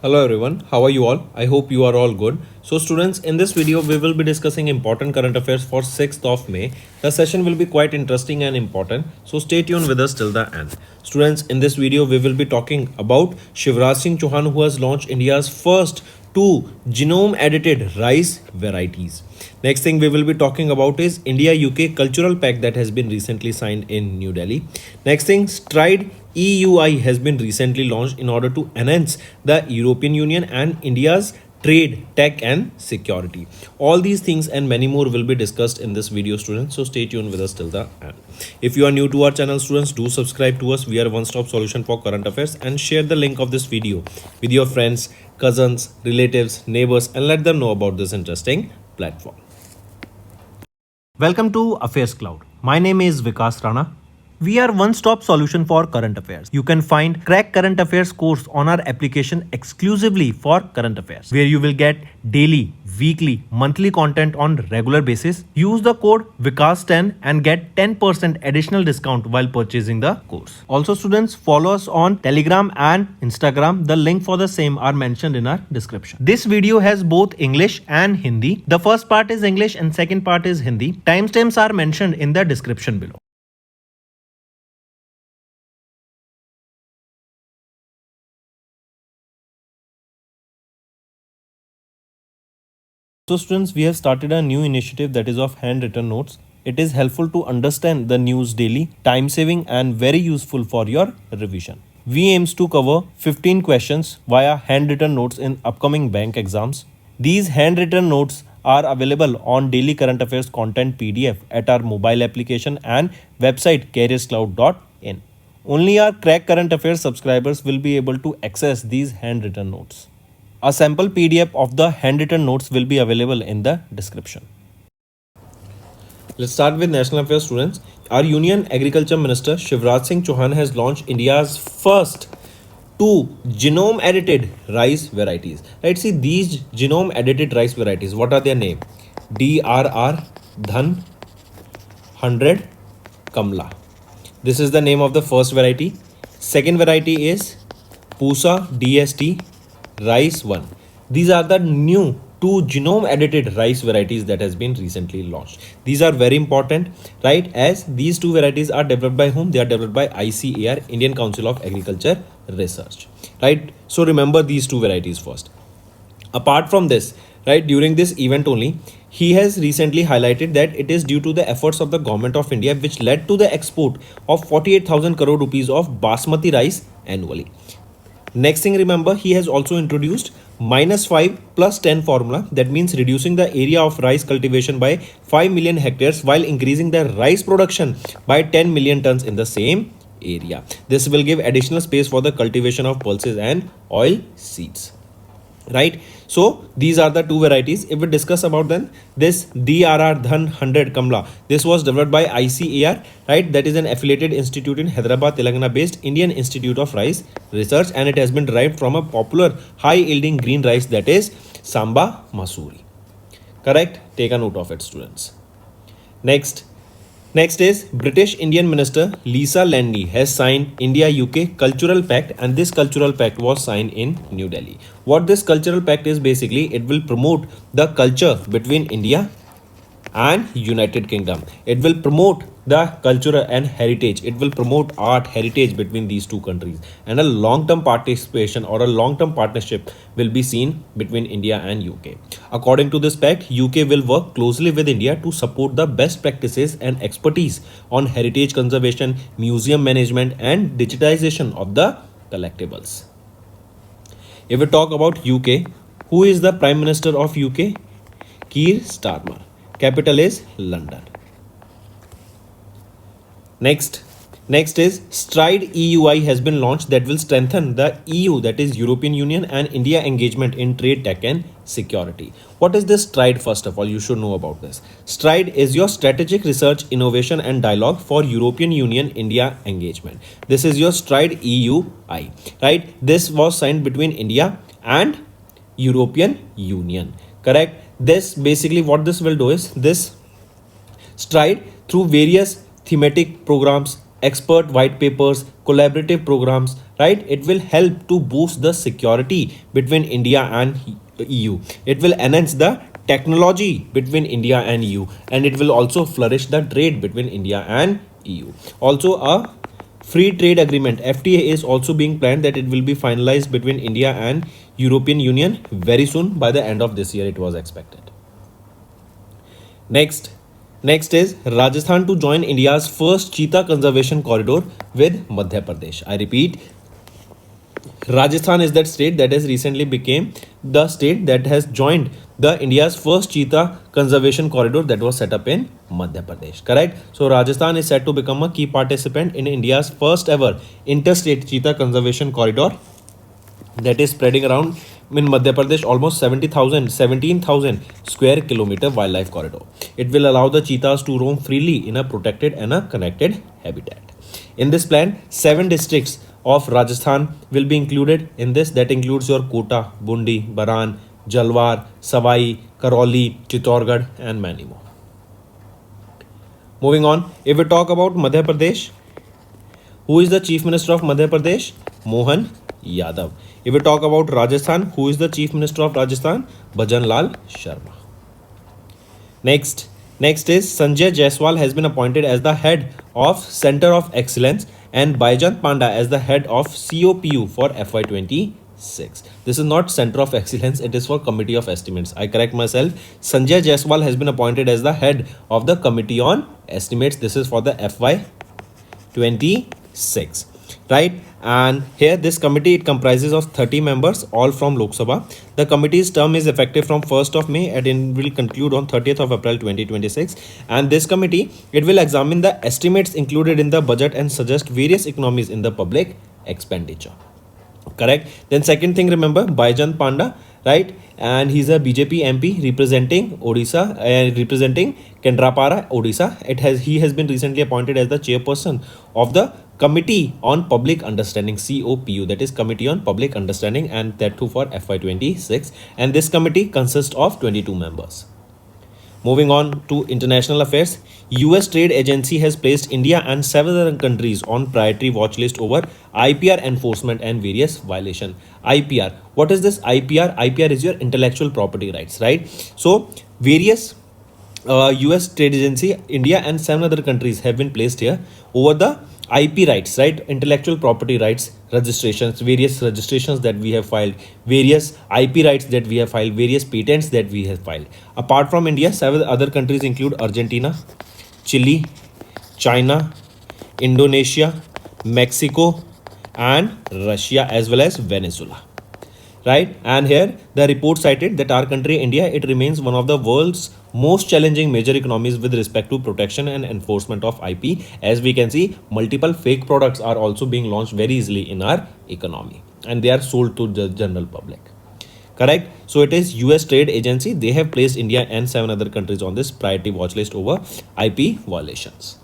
Hello everyone, how are you all? I hope you are all good. So students, in this video we will be discussing important current affairs for 6th of May. The session will be quite interesting and important. So stay tuned with us till the end. Students, in this video we will be talking about Shivraj Singh Chauhan, who has launched India's first two genome edited rice varieties. Next thing we will be talking about is India UK Cultural Pact that has been recently signed in New Delhi. Next thing, Stride EUI has been recently launched in order to enhance the European Union and India's trade, tech and security. All these things and many more will be discussed in this video, students. So stay tuned with us till the end. If you are new to our channel, students, do subscribe to us. We are a one-stop solution for current affairs, and share the link of this video with your friends, cousins, relatives, neighbors, and let them know about this interesting platform. Welcome to Affairs Cloud. My name is Vikas Rana. We are one-stop solution for current affairs. You can find Crack Current Affairs course on our application exclusively for current affairs, where you will get daily, weekly, monthly content on regular basis. Use the code VIKAS10 and get 10% additional discount while purchasing the course. Also students, follow us on Telegram and Instagram. The link for the same are mentioned in our description. This video has both English and Hindi. The first part is English and second part is Hindi. Timestamps are mentioned in the description below. So students, we have started a new initiative that is of handwritten notes. It is helpful to understand the news daily, time saving and very useful for your revision. We aims to cover 15 questions via handwritten notes in upcoming bank exams. These handwritten notes are available on daily current affairs content PDF at our mobile application and website careerscloud.in. Only our Crack Current Affairs subscribers will be able to access these handwritten notes. A sample PDF of the handwritten notes will be available in the description. Let's start with national affairs, students. Our Union Agriculture Minister Shivraj Singh Chauhan has launched India's first two genome edited rice varieties. Let's see these genome edited rice varieties. What are their name? DRR Dhan 100 Kamla. This is the name of the first variety. Second variety is Pusa DST Rice 1. These are the new two genome edited rice varieties that has been recently launched. These are very important, right? As these two varieties are developed by whom? They are developed by ICAR, Indian Council of Agriculture Research, right? So remember these two varieties first. Apart from this, right, during this event only, he has recently highlighted that it is due to the efforts of the government of India which led to the export of 48,000 crore rupees of basmati rice annually. Next thing, remember, he has also introduced -5 + 10 formula. That means reducing the area of rice cultivation by 5 million hectares while increasing the rice production by 10 million tons in the same area. This will give additional space for the cultivation of pulses and oil seeds. Right, so these are the two varieties. If we discuss about then this DRR Dhan 100 Kamla, this was developed by ICAR, right? That is an affiliated institute in Hyderabad, Telangana based Indian Institute of Rice Research, and it has been derived from a popular high yielding green rice that is Samba Masuri. Correct? Take a note of it, students. Next is British Indian Minister Lisa Landy has signed India UK Cultural Pact, and this Cultural Pact was signed in New Delhi. What this Cultural Pact is, basically it will promote the culture between India and United Kingdom. It will promote the culture and heritage. It will promote art heritage between these two countries, and a long-term participation or a long-term partnership will be seen between India and UK. According to this pact, UK will work closely with India to support the best practices and expertise on heritage conservation, museum management and digitization of the collectibles. If we talk about UK, who is the Prime Minister of UK? Keir Starmer. Capital is London. Next is Stride EUI has been launched that will strengthen the EU, that is European Union, and India engagement in trade, tech and security. What is this Stride? First of all, you should know about this. Stride is your strategic research, innovation and dialogue for European Union India engagement. This is your Stride EUI, right? This was signed between India and European Union, correct? This basically what this will do is this Stride through various thematic programs expert white papers, collaborative programs, right? It will help to boost the security between India and EU. It will enhance the technology between India and EU, and it will also flourish the trade between India and EU. Also, a free trade agreement FTA is also being planned, that it will be finalized between India and European Union very soon. By the end of this year it was expected. Next is Rajasthan to join India's first cheetah conservation corridor with Madhya Pradesh. I repeat, Rajasthan is that state that has recently became the state that has joined the India's first cheetah conservation corridor that was set up in Madhya Pradesh. Correct? So Rajasthan is set to become a key participant in India's first ever interstate cheetah conservation corridor that is spreading around in Madhya Pradesh almost 17,000 square kilometer wildlife corridor. It will allow the cheetahs to roam freely in a protected and a connected habitat. In this plan, 7 districts of Rajasthan will be included in this. That includes your Kota, Bundi, Baran, Jalwar, Savai, Karoli, Chittorgarh and many more. Moving on, if we talk about Madhya Pradesh, who is the Chief Minister of Madhya Pradesh? Mohan Yadav. If we talk about Rajasthan, who is the Chief Minister of Rajasthan? Bhajan Lal Sharma. Next is Sanjay Jaiswal has been appointed as the head of Center of Excellence and Baijant Panda as the head of COPU for FY26. This is not Center of Excellence, it is for Committee of Estimates. I correct myself. Sanjay Jaiswal has been appointed as the head of the Committee on Estimates. This is for the FY26. Right? And here this committee, it comprises of 30 members, all from Lok Sabha. The committee's term is effective from 1st of May and it will conclude on 30th of April 2026. And this committee, it will examine the estimates included in the budget and suggest various economies in the public expenditure. Correct? Then second thing, remember Baijant Panda, right? And he's a BJP MP representing Odisha, representing Kendrapara, Odisha. He has been recently appointed as the chairperson of the Committee on Public Understanding, COPU, that is Committee on Public Understanding, and that too for FY26. And this committee consists of 22 members. Moving on to international affairs, US Trade Agency has placed India and 7 other countries on priority watch list over IPR enforcement and various violation. IPR, what is this IPR? IPR is your intellectual property rights, right? So various US Trade Agency, India and 7 other countries have been placed here over the IP rights, right? Intellectual property rights, registrations, various registrations that we have filed, various IP rights that we have filed, various patents that we have filed. Apart from India, 7 other countries include Argentina, Chile, China, Indonesia, Mexico, and Russia, as well as Venezuela. Right? And here the report cited that our country, India, it remains one of the world's most challenging major economies with respect to protection and enforcement of IP. As we can see, multiple fake products are also being launched very easily in our economy and they are sold to the general public. Correct? So it is US Trade Agency. They have placed India and 7 other countries on this priority watch list over IP violations.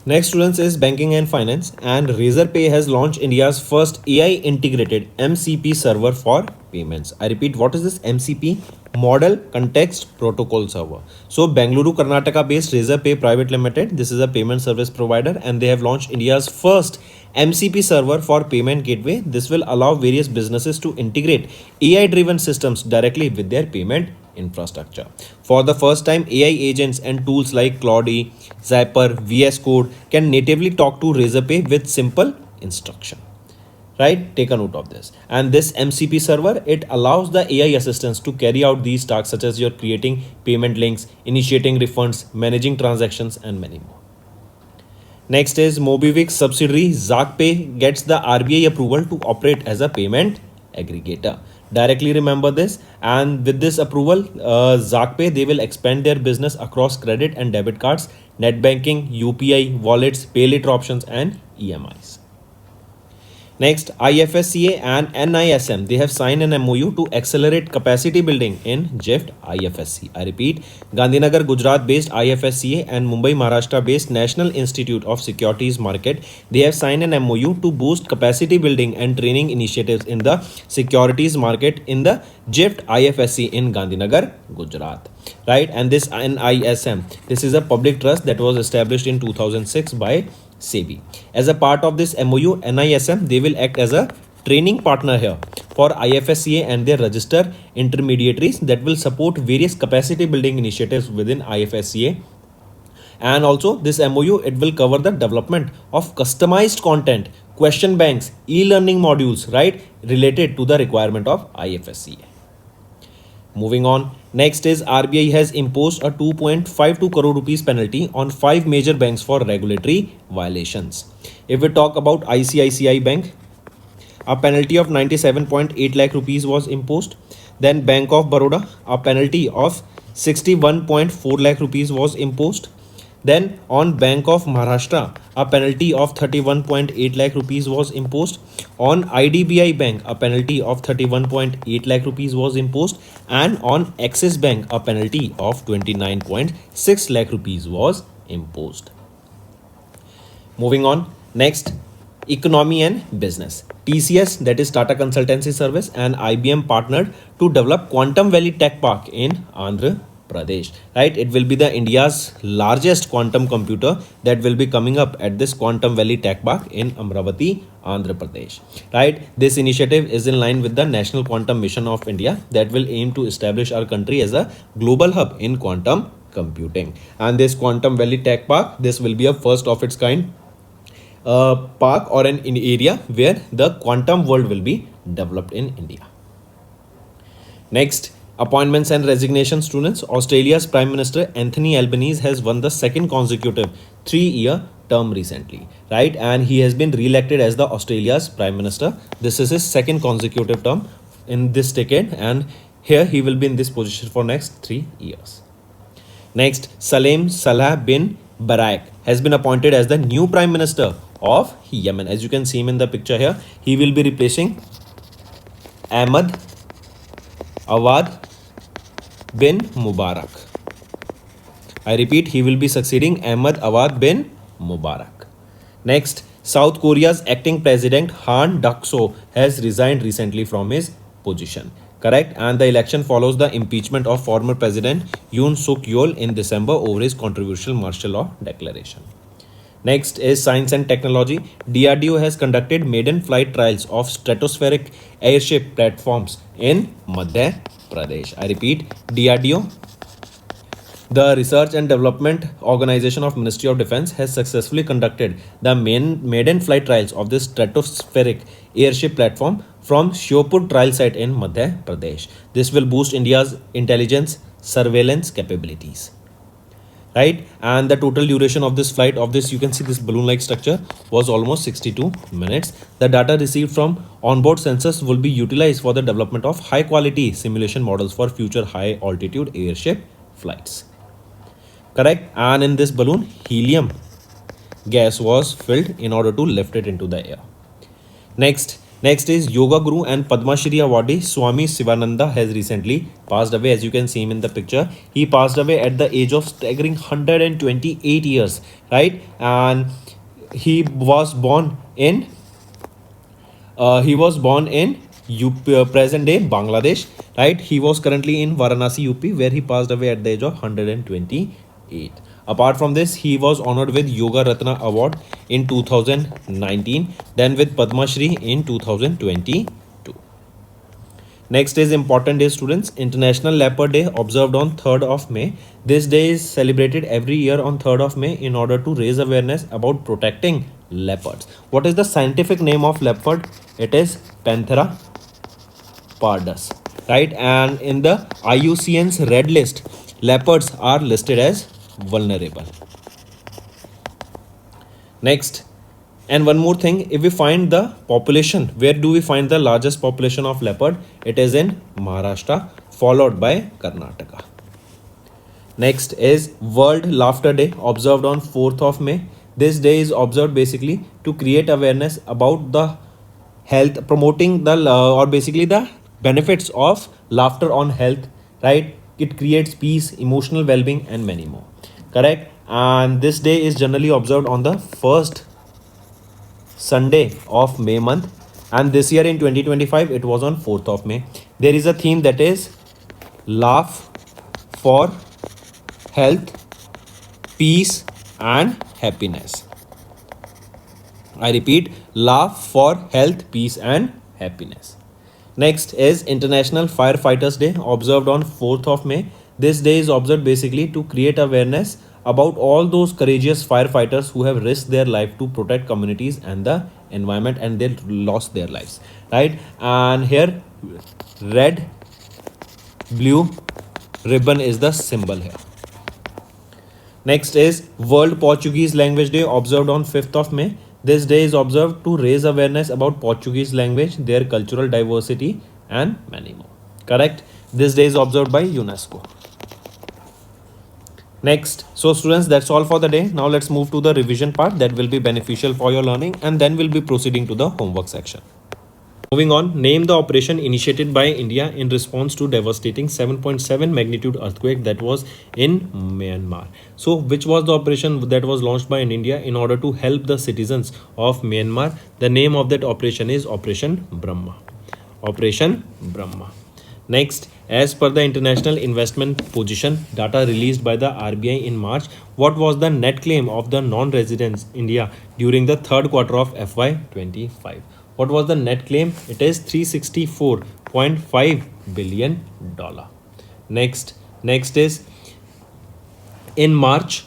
Next, students, is banking and finance, and Razorpay has launched India's first AI integrated MCP server for payments. I repeat, what is this MCP? Model Context Protocol Server. So Bengaluru, Karnataka based Razorpay Private Limited, this is a payment service provider, and they have launched India's first MCP server for payment gateway. This will allow various businesses to integrate AI driven systems directly with their payment infrastructure. For the first time, AI agents and tools like Claude, Zyper, VS Code can natively talk to Razorpay with simple instruction. Right? Take a note of this. And this MCP server, it allows the AI assistants to carry out these tasks such as your creating payment links, initiating refunds, managing transactions, and many more. Next is Mobiwix subsidiary Zakpay gets the RBI approval to operate as a payment aggregator. Directly remember this, and with this approval, Zakpay, they will expand their business across credit and debit cards, net banking, UPI, wallets, pay later options, and EMIs. Next, IFSCA and NISM, they have signed an MOU to accelerate capacity building in GIFT IFSC. I repeat, Gandhinagar, Gujarat-based IFSCA and Mumbai, Maharashtra-based National Institute of Securities Market, they have signed an MOU to boost capacity building and training initiatives in the securities market in the GIFT IFSC in Gandhinagar, Gujarat. Right, and this NISM, this is a public trust that was established in 2006 by SEBI. As a part of this MOU, NISM, they will act as a training partner here for IFSCA and their registered intermediaries that will support various capacity building initiatives within IFSCA. And also this MOU, it will cover the development of customized content, question banks, e-learning modules, right, related to the requirement of IFSCA. Moving on, next is RBI has imposed a 2.52 crore rupees penalty on 5 major banks for regulatory violations. If we talk about ICICI Bank, a penalty of 97.8 lakh rupees was imposed. Then Bank of Baroda, a penalty of 61.4 lakh rupees was imposed. Then on Bank of Maharashtra, a penalty of 31.8 lakh rupees was imposed. On IDBI Bank, a penalty of 31.8 lakh rupees was imposed. And on Axis Bank, a penalty of 29.6 lakh rupees was imposed. Moving on, next, economy and business. TCS, that is Tata Consultancy Service, and IBM partnered to develop Quantum Valley Tech Park in Andhra Pradesh. Right, it will be the India's largest quantum computer that will be coming up at this Quantum Valley Tech Park in Amravati, Andhra Pradesh. Right, this initiative is in line with the National Quantum Mission of India that will aim to establish our country as a global hub in quantum computing. And this Quantum Valley Tech Park, this will be a first of its kind park or an area where the quantum world will be developed in India. Next, appointments and resignation, students. Australia's Prime Minister Anthony Albanese has won the second consecutive 3-year term recently, right? And he has been re-elected as the Australia's Prime Minister. This is his second consecutive term in this decade, and here he will be in this position for next 3 years. Next, Salem Salah bin Barak has been appointed as the new Prime Minister of Yemen. As you can see him in the picture here, he will be replacing Ahmed Awad bin Mubarak. I repeat, he will be succeeding Ahmed Awad bin Mubarak. Next, South Korea's acting president Han Duck-soo has resigned recently from his position. Correct, and the election follows the impeachment of former President Yoon Suk Yeol in December over his controversial martial law declaration. Next is science and technology. DRDO has conducted maiden flight trials of stratospheric airship platforms in Madhya Pradesh. I repeat, DRDO, the Research and Development Organization of Ministry of Defense, has successfully conducted the maiden flight trials of this stratospheric airship platform from Shiopur trial site in Madhya Pradesh. This will boost India's intelligence surveillance capabilities. Right, and the total duration of this flight, of this, you can see this balloon-like structure, was almost 62 minutes. The data received from onboard sensors will be utilized for the development of high-quality simulation models for future high-altitude airship flights. Correct, and in this balloon, helium gas was filled in order to lift it into the air. Next is Yoga Guru and Padma Shri awardee Swami Sivananda has recently passed away. As you can see him in the picture, he passed away at the age of staggering 128 years, right? And he was born in UP, present day Bangladesh, right? He was currently in Varanasi, UP, where he passed away at the age of 128. Apart from this, he was honored with Yoga Ratna Award in 2019, then with Padma Shri in 2022. Next is important day, students. International Leopard Day observed on 3rd of May. This day is celebrated every year on 3rd of May in order to raise awareness about protecting leopards. What is the scientific name of leopard? It is Panthera pardus, right? And in the IUCN's red list, leopards are listed as vulnerable. Next, and one more thing, if we find the population, where do we find the largest population of leopard? It is in Maharashtra, followed by Karnataka. Next is World Laughter Day, observed on 4th of May. This day is observed basically to create awareness about the health, promoting the or basically the benefits of laughter on health, right? It creates peace, emotional well-being, and many more. Correct. And this day is generally observed on the first Sunday of May month, and this year in 2025 it was on 4th of May. There is a theme that is laugh for health, peace, and happiness. I repeat, laugh for health, peace, and happiness. Next is International Firefighters Day, observed on 4th of May. This day is observed basically to create awareness about all those courageous firefighters who have risked their life to protect communities and the environment, and they lost their lives, right? And here, red, blue ribbon is the symbol here. Next is World Portuguese Language Day, observed on 5th of May. This day is observed to raise awareness about Portuguese language, their cultural diversity, and many more. Correct? This day is observed by UNESCO. Next, so students, that's all for the day. Now let's move to the revision part that will be beneficial for your learning, and then we'll be proceeding to the homework section. Moving on, name the operation initiated by India in response to devastating 7.7 magnitude earthquake that was in Myanmar. So, which was the operation that was launched by India in order to help the citizens of Myanmar? The name of that operation is Operation Brahma. Operation Brahma. Next, as per the international investment position data released by the RBI in March, what was the net claim of the non-residents India during the third quarter of FY25? What was the net claim? It is $364.5 billion. Next is in March,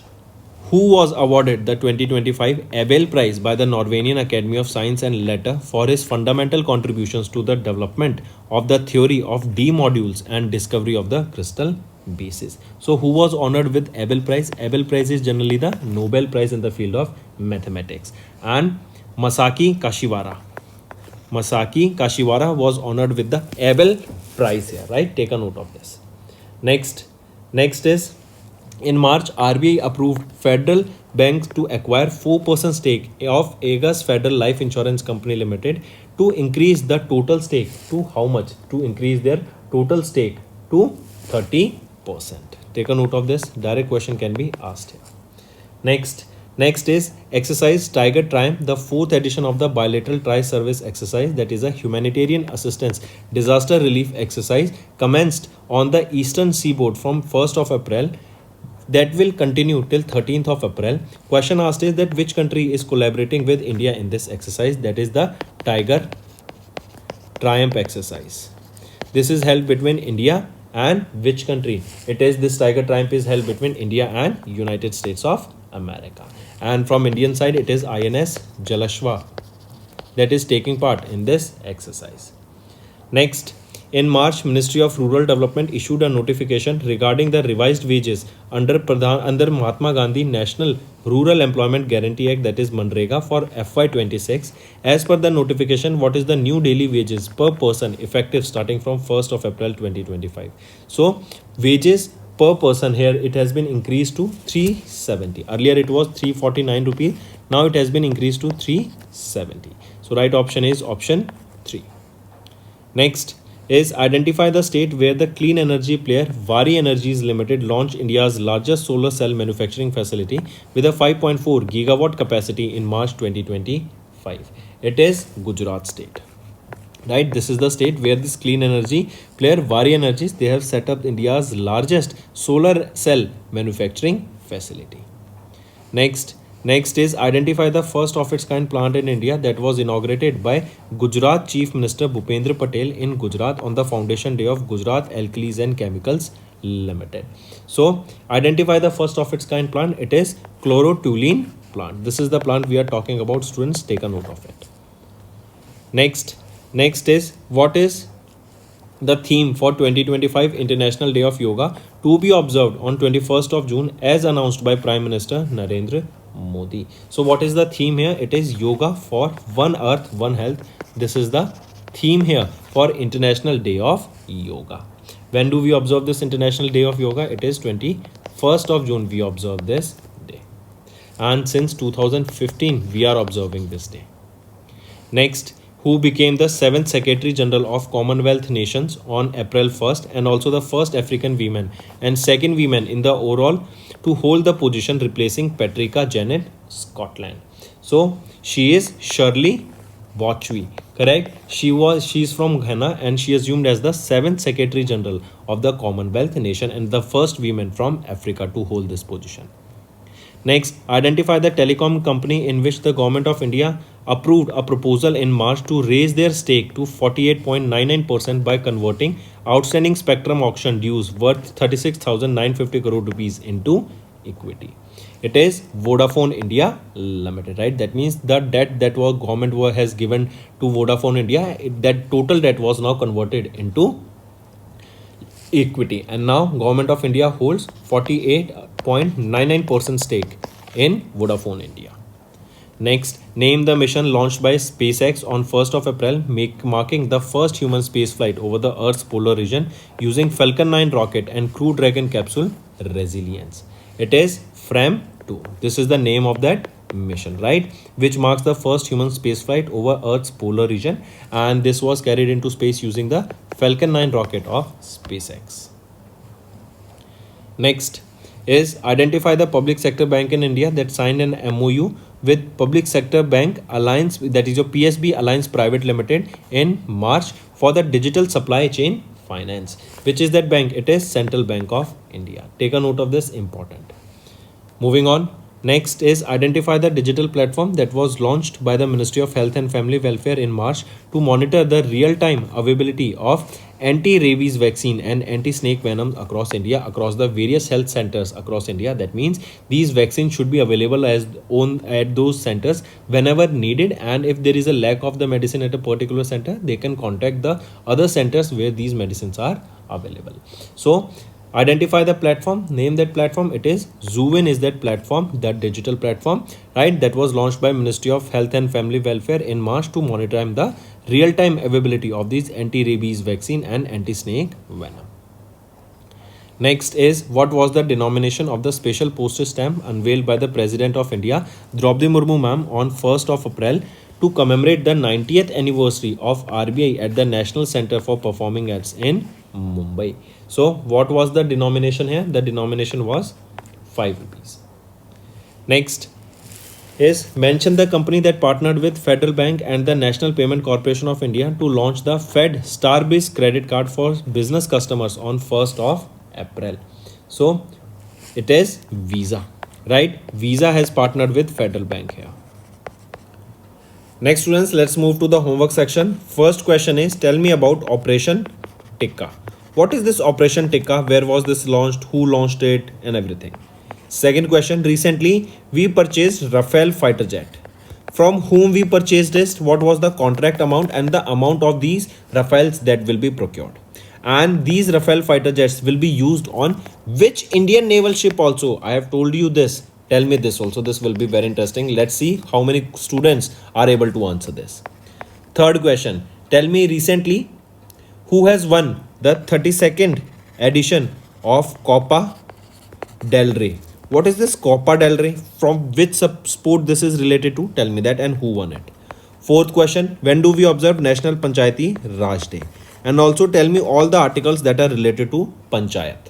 who was awarded the 2025 Abel Prize by the Norwegian Academy of Science and Letter for his fundamental contributions to the development of the theory of D modules and discovery of the crystal basis. So, who was honored with Abel Prize? Abel Prize is generally the Nobel Prize in the field of mathematics. And Masaki Kashiwara was honored with the Abel Prize here, right? Take a note of this. Next is in March, RBI approved Federal Bank to acquire 4% stake of Aegis Federal Life Insurance Company Limited to increase the total stake to how much? To increase their total stake to 30%. Take a note of this. Direct question can be asked here. Next is exercise Tiger Triumph, the 4th edition of the bilateral tri-service exercise, that is a humanitarian assistance disaster relief exercise, commenced on the eastern seaboard from 1st of April. That will continue till 13th of April. Question asked is that which country is collaborating with India in this exercise? That is the Tiger Triumph exercise. This is held between India and which country? It is this Tiger Triumph is held between India and United States of America. And from Indian side, it is INS Jalashwa that is taking part in this exercise. Next, in March, Ministry of Rural Development issued a notification regarding the revised wages under Mahatma Gandhi National Rural Employment Guarantee Act, that is Manrega, for FY26. As per the notification, what is the new daily wages per person effective starting from 1st of April 2025? So, wages per person here, it has been increased to 370. Earlier it was 349 rupees. Now it has been increased to 370. So, right option is option 3. Next is identify the state where the clean energy player Vari Energies Limited launched India's largest solar cell manufacturing facility with a 5.4 gigawatt capacity in March 2025. It is Gujarat state. Right, this is the state where this clean energy player Vari Energies, they have set up India's largest solar cell manufacturing facility. Next is identify the first of its kind plant in India that was inaugurated by Gujarat Chief Minister Bhupendra Patel in Gujarat on the foundation day of Gujarat Alkalis and Chemicals Limited. So, identify the first of its kind plant. It is chlorotoluene plant. This is the plant we are talking about. Students, take a note of it. Next is what is the theme for 2025 International Day of Yoga to be observed on 21st of June as announced by Prime Minister Narendra Modi. So what is the theme here? It is Yoga for One Earth, One Health. This is the theme here for International Day of Yoga. When do we observe this International Day of Yoga? It is 21st of June we observe this day. And since 2015 we are observing this day. Next, who became the 7th Secretary General of Commonwealth Nations on April 1st and also the first African woman and second woman in the overall to hold the position replacing Patricia Janet Scotland. So she is Shirley Botchwey, correct? She's from Ghana and she assumed as the 7th Secretary General of the Commonwealth Nation and the first woman from Africa to hold this position. Next, identify the telecom company in which the government of India approved a proposal in March to raise their stake to 48.99% by converting outstanding spectrum auction dues worth 36,950 crore rupees into equity. It is Vodafone India Limited, right? That means the debt that was government has given to Vodafone India, that total debt was now converted into equity, and now government of India holds 48.99% stake in Vodafone India. Next, name the mission launched by SpaceX on 1st of April, marking the first human space flight over the Earth's polar region using Falcon 9 rocket and Crew Dragon capsule Resilience. It is FRAM-2. This is the name of that mission, right, which marks the first human space flight over Earth's polar region, and this was carried into space using the Falcon 9 rocket of SpaceX. Next is identify the public sector bank in India that signed an MOU with Public Sector Bank Alliance, that is your PSB Alliance Private Limited, in March for the digital supply chain finance. Which is that bank? It is Central Bank of India. Take a note of this, important. Moving on. Next is identify the digital platform that was launched by the Ministry of Health and Family Welfare in March to monitor the real-time availability of anti-rabies vaccine and anti-snake venom across India, across the various health centers across India. That means these vaccines should be available at those centers whenever needed, and if there is a lack of the medicine at a particular center, they can contact the other centers where these medicines are available. So identify the platform, name that platform. It is Zuvin is that platform, that digital platform, right, that was launched by Ministry of Health and Family Welfare in March to monitor the real-time availability of these anti-rabies vaccine and anti-snake venom. Next is what was the denomination of the special postage stamp unveiled by the President of India Draupadi Murmu ma'am on 1st of April to commemorate the 90th anniversary of RBI at the National Center for Performing Arts in Mumbai. So what was the denomination here? The denomination was 5 rupees. Next is mention the company that partnered with Federal Bank and the National Payment Corporation of India to launch the Fed Starbiz credit card for business customers on 1st of April. So it is Visa, right? Visa has partnered with Federal Bank here. Next students, let's move to the homework section. First question is, tell me about Operation Tikka. What is this Operation Tikka? Where was this launched? Who launched it? And everything. Second question, recently we purchased Rafale fighter jet. From whom we purchased this? What was the contract amount and the amount of these Rafales that will be procured? And these Rafale fighter jets will be used on which Indian naval ship also? I have told you this. Tell me this also. This will be very interesting. Let's see how many students are able to answer this. Third question, tell me recently who has won the 32nd edition of Copa del Rey. What is this Copa del Rey? From which sport this is related to? Tell me that, and who won it. Fourth question, when do we observe National Panchayati Raj Day? And also tell me all the articles that are related to Panchayat.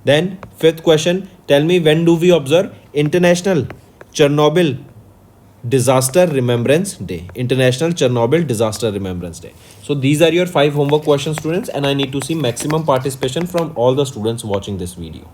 Then fifth question, tell me when do we observe International Chernobyl Disaster Remembrance Day. International Chernobyl Disaster Remembrance Day. So these are your 5 homework questions, students, and I need to see maximum participation from all the students watching this video.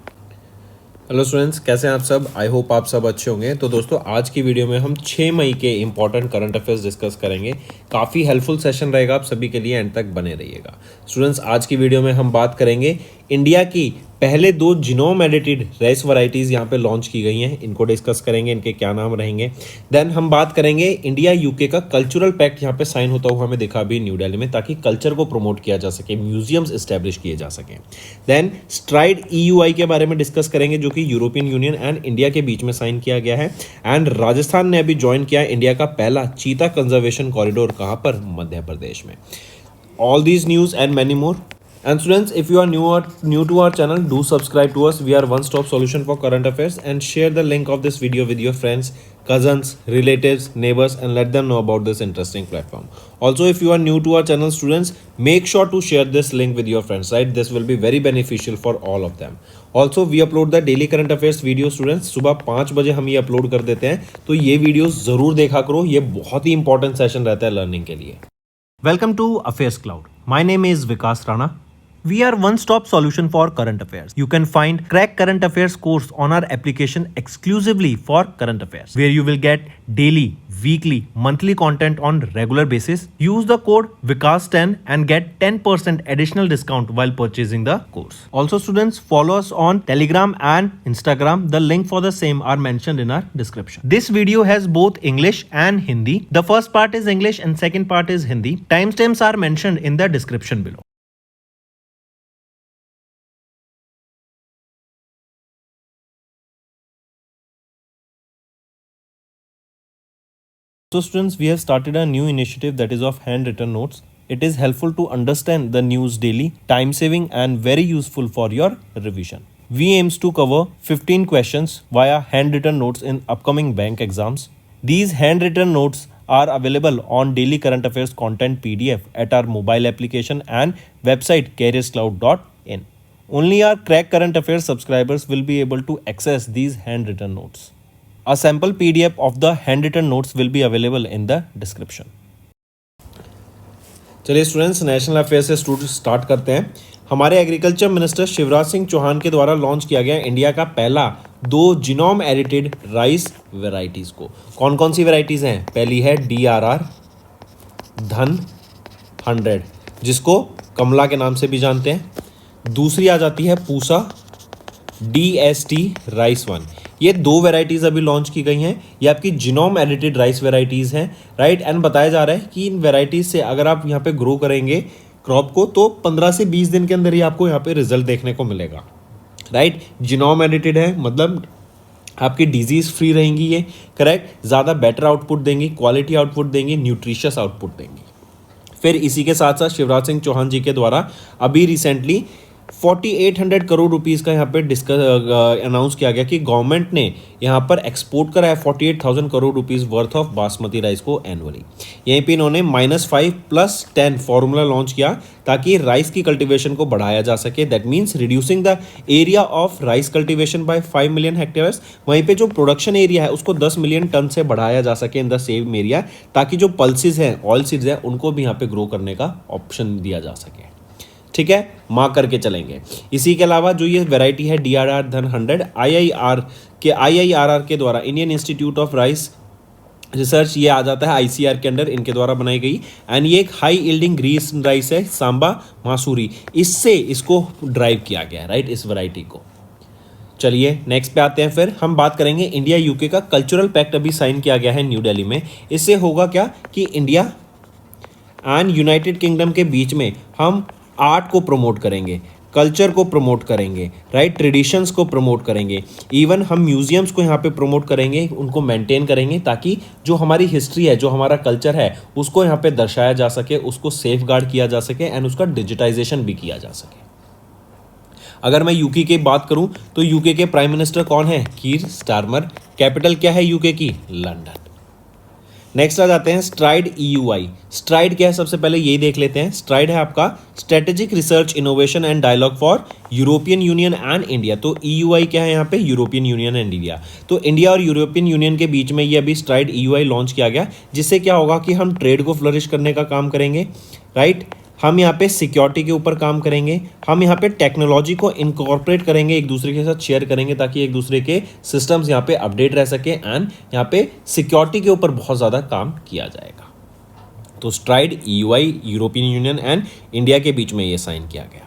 Hello students, कैसे हैं आप सब? I hope आप सब अच्छे होंगे। तो दोस्तों, आज की वीडियो में हम 6 मई के इंपॉर्टेंट करंट अफेयर्स डिस्कस करेंगे। काफ़ी हेल्पफुल सेशन रहेगा, आप सभी के लिए एंड तक बने रहिएगा। स्टूडेंट्स, आज की वीडियो में हम बात करेंगे इंडिया की पहले 2 जीनोम एडिटेड राइस वैरायटीज़ यहाँ पे लॉन्च की गई हैं, इनको डिस्कस करेंगे, इनके क्या नाम रहेंगे। देन हम बात करेंगे इंडिया यूके का कल्चरल पैक्ट यहाँ पे साइन होता हुआ हमें दिखा अभी न्यू दिल्ली में, ताकि कल्चर को प्रमोट किया जा सके, म्यूजियम्स इस्टेब्लिश किए जा सकें। देन स्ट्राइड EUI के बारे में डिस्कस करेंगे, जो कि यूरोपियन यूनियन एंड इंडिया के बीच में साइन किया गया है। एंड राजस्थान ने अभी ज्वाइन किया इंडिया का पहला चीता कंजर्वेशन कॉरिडोर, कहाँ पर? मध्य प्रदेश में। All these news and many more And students, if you are new to our channel, do subscribe to us. We are one stop solution for current affairs, and share the link of this video with your friends, cousins, relatives, neighbors, and let them know about this interesting platform. Also, if you are new to our channel, students, make sure to share this link with your friends, right? This will be very beneficial for all of them. Also we upload the daily current affairs video students, सुबह 5 बजे हम ये upload कर देते हैं, तो ये videos जरूर देखा करो, ये बहुत ही इंपॉर्टेंट सेशन रहता है लर्निंग के लिए. Welcome to Affairs Cloud. My name is Vikas Rana. We are one-stop solution for current affairs. You can find Crack Current Affairs course on our application exclusively for current affairs, where you will get daily, weekly, monthly content on regular basis. Use the code VIKAS10 and get 10% additional discount while purchasing the course. Also, students, follow us on Telegram and Instagram. The link for the same are mentioned in our description. This video has both English and Hindi. The first part is English and second part is Hindi. Timestamps are mentioned in the description below. So students, we have started a new initiative that is of handwritten notes. It is helpful to understand the news daily, time saving and very useful for your revision. We aims to cover 15 questions via handwritten notes in upcoming bank exams. These handwritten notes are available on daily current affairs content PDF at our mobile application and website careerscloud.in. Only our Crack Current Affairs subscribers will be able to access these handwritten notes. A sample PDF of the handwritten notes will be available in the description. चलिए students, national affair से start करते हैं. हमारे agriculture minister Shivraj Singh Chauhan के द्वारा launch किया गया India का पहला 2 जीनोम एडिटेड राइस वेराइटीज़ को. कौन कौन सी वेराइटीज़ हैं? पहली है DRR धन 100, जिसको कमला के नाम से भी जानते हैं. दूसरी आ जाती है पूसा DST राइस 1. ये 2 वेराइटीज़ अभी लॉन्च की गई हैं. ये आपकी जीनोम एडिटेड राइस वेराइटीज़ हैं, राइट. एंड बताया जा रहा है कि इन वेराइटीज़ से अगर आप यहाँ पे ग्रो करेंगे क्रॉप को, तो 15 से 20 दिन के अंदर ही आपको यहाँ पे रिजल्ट देखने को मिलेगा, राइट. जीनोम एडिटेड है मतलब आपकी डिजीज़ फ्री रहेंगी ये, करेक्ट. ज़्यादा बेटर आउटपुट देंगी, क्वालिटी आउटपुट देंगी, न्यूट्रिशियस आउटपुट देंगी. फिर इसी के साथ साथ शिवराज सिंह चौहान जी के द्वारा अभी रिसेंटली 4800 करोड़ रुपीज़ का यहाँ पे अनाउंस किया गया कि गवर्नमेंट ने यहाँ पर एक्सपोर्ट करा है 48,000 crore rupees worth of basmati rice को एनुअली. यहीं पे इन्होंने -5+10 फॉर्मूला लॉन्च किया ताकि राइस की कल्टीवेशन को बढ़ाया जा सके. That means reducing the area of rice cultivation by 5 million hectares. वहीं पे जो प्रोडक्शन एरिया है उसको 10 मिलियन टन से बढ़ाया जा सके इन द सेम एरिया, ताकि जो पल्सेस हैं, ऑयल सीड्स हैं, उनको भी यहाँ पे ग्रो करने का ऑप्शन दिया जा सके. ठीक है, मार्क करके चलेंगे. इसी के अलावा जो ये वैरायटी है DRR धन 100, IIRR के द्वारा, Indian institute of rice research, ये आ जाता है ICR के अंडर, इनके द्वारा बनाई गई. एंड ये एक हाई यील्डिंग ग्रीन राइस है, सांबा मासूरी, इससे इसको ड्राइव किया गया है, राइट, इस वैरायटी को. चलिए नेक्स्ट पे आते हैं. फिर हम बात करेंगे इंडिया UK का कल्चरल पैक्ट अभी साइन किया गया है न्यू दिल्ली में. इससे होगा क्या कि इंडिया एंड यूनाइटेड किंगडम के बीच में हम आर्ट को प्रमोट करेंगे, कल्चर को प्रमोट करेंगे, राइट, ट्रेडिशंस को प्रमोट करेंगे. इवन हम म्यूजियम्स को यहाँ पे प्रमोट करेंगे, उनको मेंटेन करेंगे, ताकि जो हमारी हिस्ट्री है, जो हमारा कल्चर है, उसको यहाँ पे दर्शाया जा सके, उसको सेफ गार्ड किया जा सके एंड उसका डिजिटाइजेशन भी किया जा सके. अगर मैं UK की बात करूँ तो UK के प्राइम मिनिस्टर कौन है? कीर स्टारमर. कैपिटल क्या है UK की? लंदन. नेक्स्ट आ जाते हैं स्ट्राइड EUI. स्ट्राइड क्या है सबसे पहले यही देख लेते हैं. स्ट्राइड है आपका strategic research innovation and dialogue for European Union and India. तो EUI क्या है यहाँ पे? European Union and India. तो इंडिया और यूरोपियन यूनियन के बीच में ये अभी स्ट्राइड EUI लॉन्च किया गया, जिससे क्या होगा कि हम ट्रेड को फ्लरिश करने का काम करेंगे, राइट. हम यहाँ पे सिक्योरिटी के ऊपर काम करेंगे, हम यहाँ पे टेक्नोलॉजी को इनकॉर्पोरेट करेंगे, एक दूसरे के साथ शेयर करेंगे, ताकि एक दूसरे के सिस्टम्स यहाँ पे अपडेट रह सके एंड यहाँ पे सिक्योरिटी के ऊपर बहुत ज़्यादा काम किया जाएगा. तो STRIDE EUI European Union and India के बीच में ये साइन किया गया.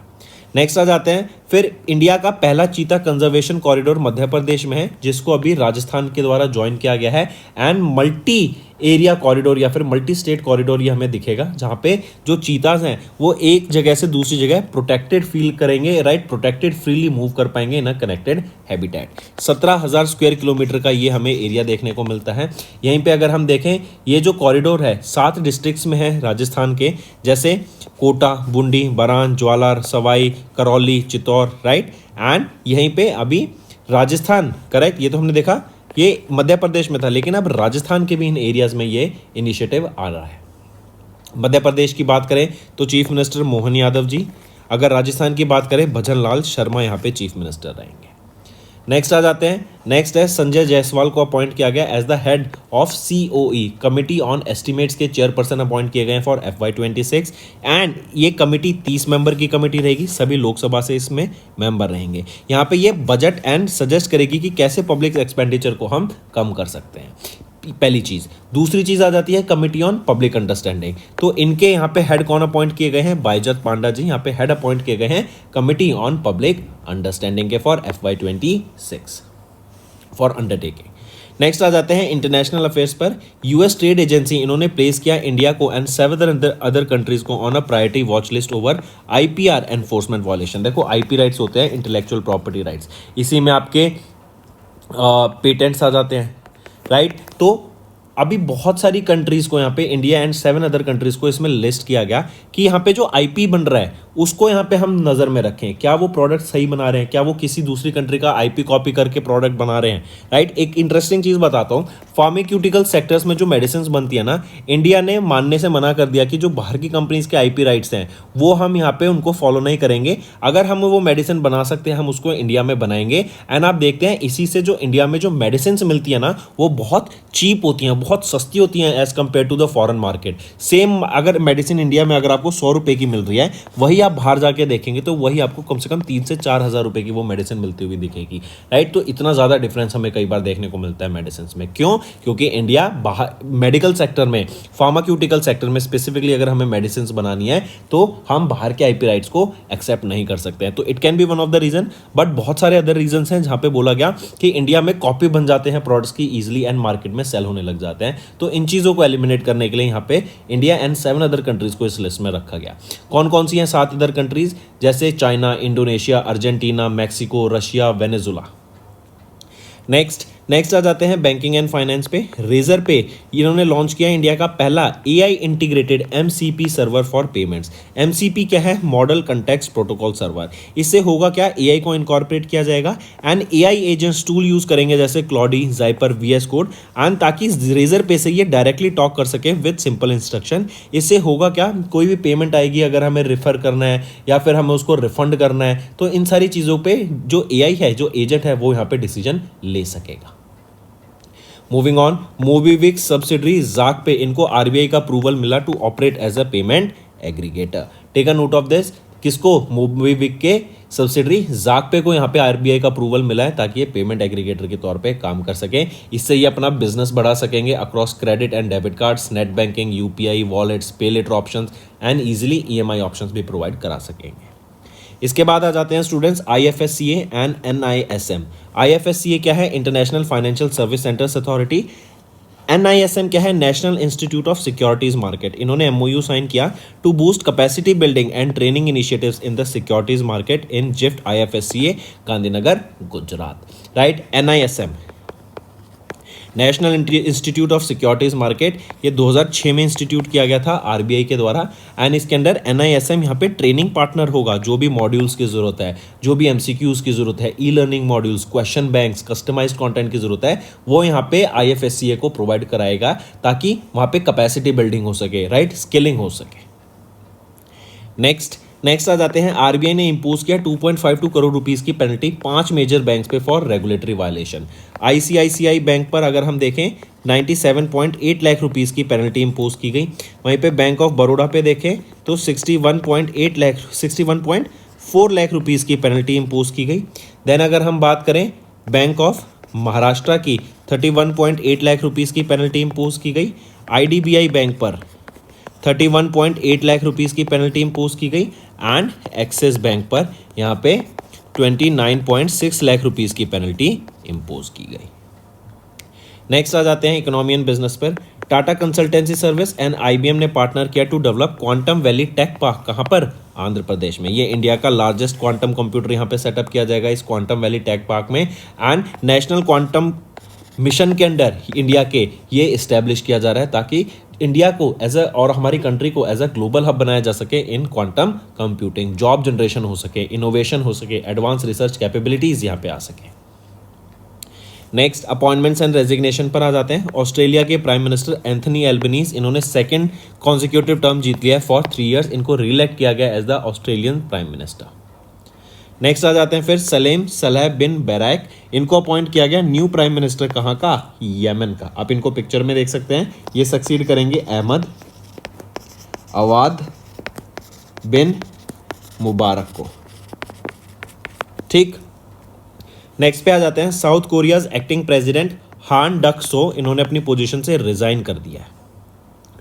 नेक्स्ट आ जाते हैं. फिर इंडिया का पहला चीता कंजर्वेशन कॉरिडोर मध्य प्रदेश में है, जिसको अभी राजस्थान के द्वारा ज्वाइन किया गया है. एंड मल्टी एरिया कॉरिडोर या फिर मल्टी स्टेट कॉरिडोर ये हमें दिखेगा, जहाँ पे जो चीताज हैं वो एक जगह से दूसरी जगह प्रोटेक्टेड फील करेंगे, राइट, प्रोटेक्टेड फ्रीली मूव कर पाएंगे in a connected habitat. 17,000 square kilometre का ये हमें एरिया देखने को मिलता है। यहीं पे अगर हम देखें ये जो कॉरिडोर है 7 डिस्ट्रिक्ट्स में है राजस्थान के, जैसे कोटा, बूंदी, बरान, ज्वालार, सवाई, करौली, चित्तौड़, राइट, एंड यहीं पे अभी राजस्थान, करेक्ट, ये तो हमने देखा ये मध्य प्रदेश में था, लेकिन अब राजस्थान के भी इन एरियाज में ये इनिशिएटिव आ रहा है। मध्य प्रदेश की बात करें तो चीफ मिनिस्टर मोहन यादव जी, अगर राजस्थान की बात करें भजन लाल शर्मा यहाँ पे चीफ मिनिस्टर रहेंगे। नेक्स्ट आ जाते हैं, नेक्स्ट है संजय जायसवाल को अपॉइंट किया गया as the head of COE committee on estimates के चेयरपर्सन अपॉइंट किए गए फॉर FY26 एंड ये कमिटी 30 मेंबर की कमिटी रहेगी, सभी लोकसभा से इसमें मेंबर रहेंगे। यहाँ पे ये बजट एंड सजेस्ट करेगी कि कैसे पब्लिक एक्सपेंडिचर को हम कम कर सकते हैं, पहली चीज। दूसरी चीज आ जाती है कमिटी ऑन पब्लिक अंडरस्टैंडिंग, तो इनके यहाँ पे हेड कौन अपॉइंट किए गए हैं, बायजत पांडा जी यहाँ पे हेड अपॉइंट किए गए हैं कमिटी ऑन पब्लिक अंडरस्टैंडिंग के for FY26 for undertaking. Next आ जाते हैं इंटरनेशनल अफेयर्स पर। US ट्रेड एजेंसी इन्होंने प्लेस किया इंडिया को एंड 7 अदर कंट्रीज को on a priority watch list over IPR enforcement violation. देखो IP राइट्स होते हैं इंटेलेक्चुअल प्रॉपर्टी राइट्स, इसी में आपके पेटेंट्स आ जाते हैं, राइट। तो अभी बहुत सारी कंट्रीज को यहाँ पे इंडिया एंड 7 अदर कंट्रीज को इसमें लिस्ट किया गया कि यहाँ पे जो IP बन रहा है उसको यहाँ पे हम नज़र में रखें, क्या वो प्रोडक्ट सही बना रहे हैं, क्या वो किसी दूसरी कंट्री का IP कॉपी करके प्रोडक्ट बना रहे हैं, राइट। एक इंटरेस्टिंग चीज़ बताता हूँ, फार्मास्यूटिकल सेक्टर्स में जो मेडिसिन बनती है ना, इंडिया ने मानने से मना कर दिया कि जो बाहर की कंपनीज के IP राइट्स हैं वो हम यहाँ पे उनको फॉलो नहीं करेंगे, अगर हम वो मेडिसिन बना सकते हैं हम उसको इंडिया में बनाएंगे। एंड आप देखते हैं इसी से जो इंडिया में जो मेडिसिन मिलती है ना वो बहुत चीप होती हैं, बहुत सस्ती होती हैं as compare to the foreign market. Same अगर मेडिसिन इंडिया में अगर आपको 100 रुपये की मिल रही है, वही आप बाहर जाके देखेंगे तो वही आपको कम से कम 3 से 4 हज़ार रुपये की वो मेडिसिन मिलती हुई दिखेगी, राइट। तो इतना ज़्यादा डिफरेंस हमें कई बार देखने को मिलता है मेडिसिन में। क्यों? क्योंकि इंडिया बाहर मेडिकल सेक्टर में, फार्मास्यूटिकल सेक्टर में स्पेसिफिकली अगर हमें मेडिसिन बनानी है तो हम बाहर के IP राइट्स को एक्सेप्ट नहीं कर सकते हैं। तो it can be one of the reason, but बहुत सारे अदर रीजन हैं जहाँ पे बोला गया कि इंडिया में कॉपी बन जाते हैं प्रोडक्ट्स की ईजिली एंड मार्केट में सेल होने लग जाते हैं। तो इन चीज़ों को एलिमिनेट करने के लिए यहाँ पे इंडिया एंड 7 अदर कंट्रीज को इस लिस्ट में रखा गया। कौन कौन सी हैं 7 अदर कंट्रीज? जैसे China, Indonesia, Argentina, Mexico, Russia, Venezuela. Next आ जाते हैं बैंकिंग एंड फाइनेंस पे। रेजर पे इन्होंने लॉन्च किया इंडिया का पहला AI integrated MCP server for payments. MCP क्या है? Model context protocol server. इससे होगा क्या, AI को इनकॉर्पोरेट किया जाएगा and AI agents tool use करेंगे जैसे Claude, Zapier, VS code, and ताकि रेजर पे से ये डायरेक्टली टॉक कर सके विद सिंपल इंस्ट्रक्शन। इससे होगा क्या, कोई भी पेमेंट आएगी अगर हमें रेफर करना है या फिर हमें उसको रिफंड करना है तो इन सारी चीज़ों पे जो AI है, जो एजेंट है, वो यहाँ पे डिसीजन ले सकेगा। मूविंग ऑन, मोबीविक सब्सिडरी जाक पे इनको RBI का अप्रूवल मिला to operate as a payment aggregator. Take a note of this, किसको? मोबीविक के सब्सिडरी जाक पे को यहाँ पे RBI का अप्रूवल मिला है ताकि ये पेमेंट एग्रीगेटर के तौर पे काम कर सकें। इससे ये अपना बिजनेस बढ़ा सकेंगे across credit and debit cards, net banking, UPI, wallets, pay later options and easily EMI options भी प्रोवाइड करा सकेंगे। इसके बाद आ जाते हैं students IFSCA and NISM। IFSCA क्या है? International financial service centres authority. NISM क्या है? National institute of securities market. इन्होंने MOU साइन किया to boost capacity building and training initiatives in the securities market in GIFT IFSCA Gandhinagar Gujarat, right. NISM national institute of securities market, ये 2006 में institute किया गया था RBI के द्वारा एंड इसके अंदर NISM यहाँ पे ट्रेनिंग पार्टनर होगा। जो भी मॉड्यूल्स की जरूरत है, जो भी MCQs की जरूरत है, e-learning modules, question banks, customised content की जरूरत है, वो यहाँ पे IFSCA को प्रोवाइड कराएगा ताकि वहाँ पे कैपेसिटी बिल्डिंग हो सके, राइट, स्किलिंग हो सके। नेक्स्ट आ जाते हैं, RBI ने इम्पोज किया 2.52 करोड़ रुपीस की पेनल्टी 5 मेजर बैंक्स पे for regulatory violation. ICICI bank पर अगर हम देखें 97.8 लाख रुपीस की पेनल्टी इम्पोज की गई। वहीं पे बैंक ऑफ बड़ौदा पे देखें तो 61.4 लाख रुपीस की पेनल्टी इम्पोज की गई। देन अगर हम बात करें बैंक ऑफ महाराष्ट्र की 31.8 लाख रुपीस की पेनल्टी इम्पोज की गई। IDBI बैंक पर 31.8 लाख रुपीस की पेनल्टी इम्पोज की गई एंड एक्सिस बैंक पर यहाँ पे 29.6 लाख रुपीस की पेनल्टी इम्पोज की गई। नेक्स्ट आ जाते हैं इकोनॉमी एंड बिजनेस पर। Tata Consultancy Service and IBM ने पार्टनर किया to develop quantum valley tech park. कहाँ पर? आंध्र प्रदेश में। ये इंडिया का लार्जेस्ट क्वांटम कंप्यूटर यहाँ पे सेटअप किया जाएगा इस क्वांटम वैली टेक पार्क में। एंड नेशनल क्वांटम मिशन के अंडर इंडिया के ये इस्टेब्लिश किया जा रहा है ताकि इंडिया को एज अ और हमारी कंट्री को एज अ ग्लोबल हब बनाया जा सके इन क्वांटम कंप्यूटिंग, जॉब जनरेशन हो सके, इनोवेशन हो सके, एडवांस रिसर्च कैपेबिलिटीज यहाँ पे आ सके। नेक्स्ट अपॉइंटमेंट्स एंड रेजिग्नेशन पर आ जाते हैं। ऑस्ट्रेलिया के प्राइम मिनिस्टर एंथनी एल्बनीज, इन्होंने सेकंड कॉन्जिक्यूटिव टर्म जीत लिया है फॉर 3 इयर्स। इनको रीइलेक्ट किया गया as the Australian prime minister. Next आ जाते हैं फिर सलेम सलेह बिन बैरक, इनको अपॉइंट किया गया न्यू प्राइम मिनिस्टर कहाँ का? यमन का। आप इनको पिक्चर में देख सकते हैं, ये सक्सीड करेंगे अहमद अवाद बिन मुबारक को। ठीक, नेक्स्ट पे आ जाते हैं साउथ कोरियाज एक्टिंग प्रेसिडेंट हान डक सो, इन्होंने अपनी पोजीशन से रिजाइन कर दिया है।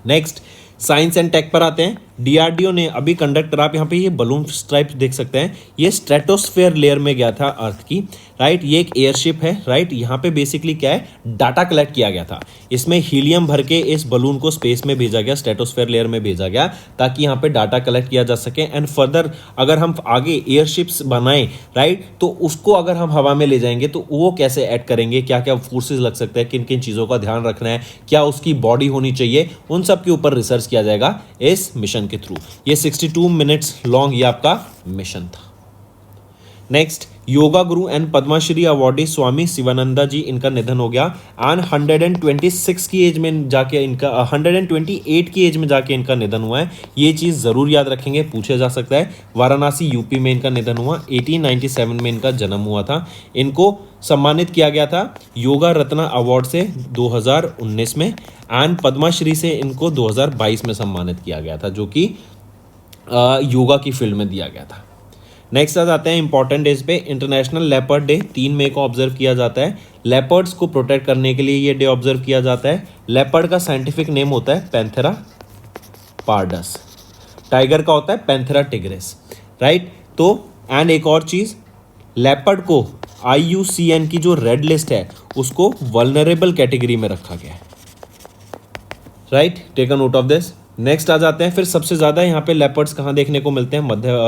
नेक्स्ट साइंस एंड टेक पर आते हैं। डीआरडीओ ने अभी कंडक्ट करा, आप यहाँ पे ये बलून स्ट्राइप देख सकते हैं, ये स्ट्रेटोस्फेयर लेयर में गया था अर्थ की, राइट। ये एक एयरशिप है, राइट। यहाँ पे बेसिकली क्या है, डाटा कलेक्ट किया गया था। इसमें हीलियम भर के इस बलून को स्पेस में भेजा गया, स्ट्रेटोस्फेयर लेयर में भेजा गया ताकि यहाँ पे डाटा कलेक्ट किया जा सके। एंड फर्दर अगर हम आगे एयरशिप्स बनाएं, राइट, तो उसको अगर हम हवा में ले जाएंगे तो वो कैसे ऐड करेंगे, क्या क्या फोर्सेज लग सकते हैं, किन किन चीज़ों का ध्यान रखना है, क्या उसकी बॉडी होनी चाहिए, उन सब के ऊपर रिसर्च किया जाएगा इस मिशन के थ्रू। ये 62 मिनट्स लॉन्ग ये आपका मिशन था। Next yoga Guru and Padmashri awardee स्वामी शिवानंदा जी, इनका निधन हो गया। एंड 126 की एज में जाके इनका 128 की एज में जाके इनका निधन हुआ है। ये चीज़ ज़रूर याद रखेंगे, पूछा जा सकता है। वाराणसी यूपी में इनका निधन हुआ। 1897 में इनका जन्म हुआ था। इनको सम्मानित किया गया था योगा रत्न अवार्ड से 2019 में, एंड पद्मश्री से इनको 2022 में सम्मानित किया गया था, जो कि योगा की फील्ड में दिया गया था। नेक्स्ट आ जाते हैं इंपॉर्टेंट डेज पे। इंटरनेशनल लेपर्ड डे 3 मई को ऑब्जर्व किया जाता है। लेपर्ड्स को प्रोटेक्ट करने के लिए ये डे ऑब्जर्व किया जाता है। लेपर्ड का साइंटिफिक नेम होता है पैंथेरा पार्डस। टाइगर का होता है पैंथेरा टिग्रिस, राइट। तो एंड एक और चीज़, लेपर्ड को IUCN की जो रेड लिस्ट है उसको वल्नरेबल कैटेगरी में रखा गया है, right. Take a note of this. Next आ जाते हैं फिर सबसे ज़्यादा यहाँ पे लेपर्ड्स कहाँ देखने को मिलते हैं?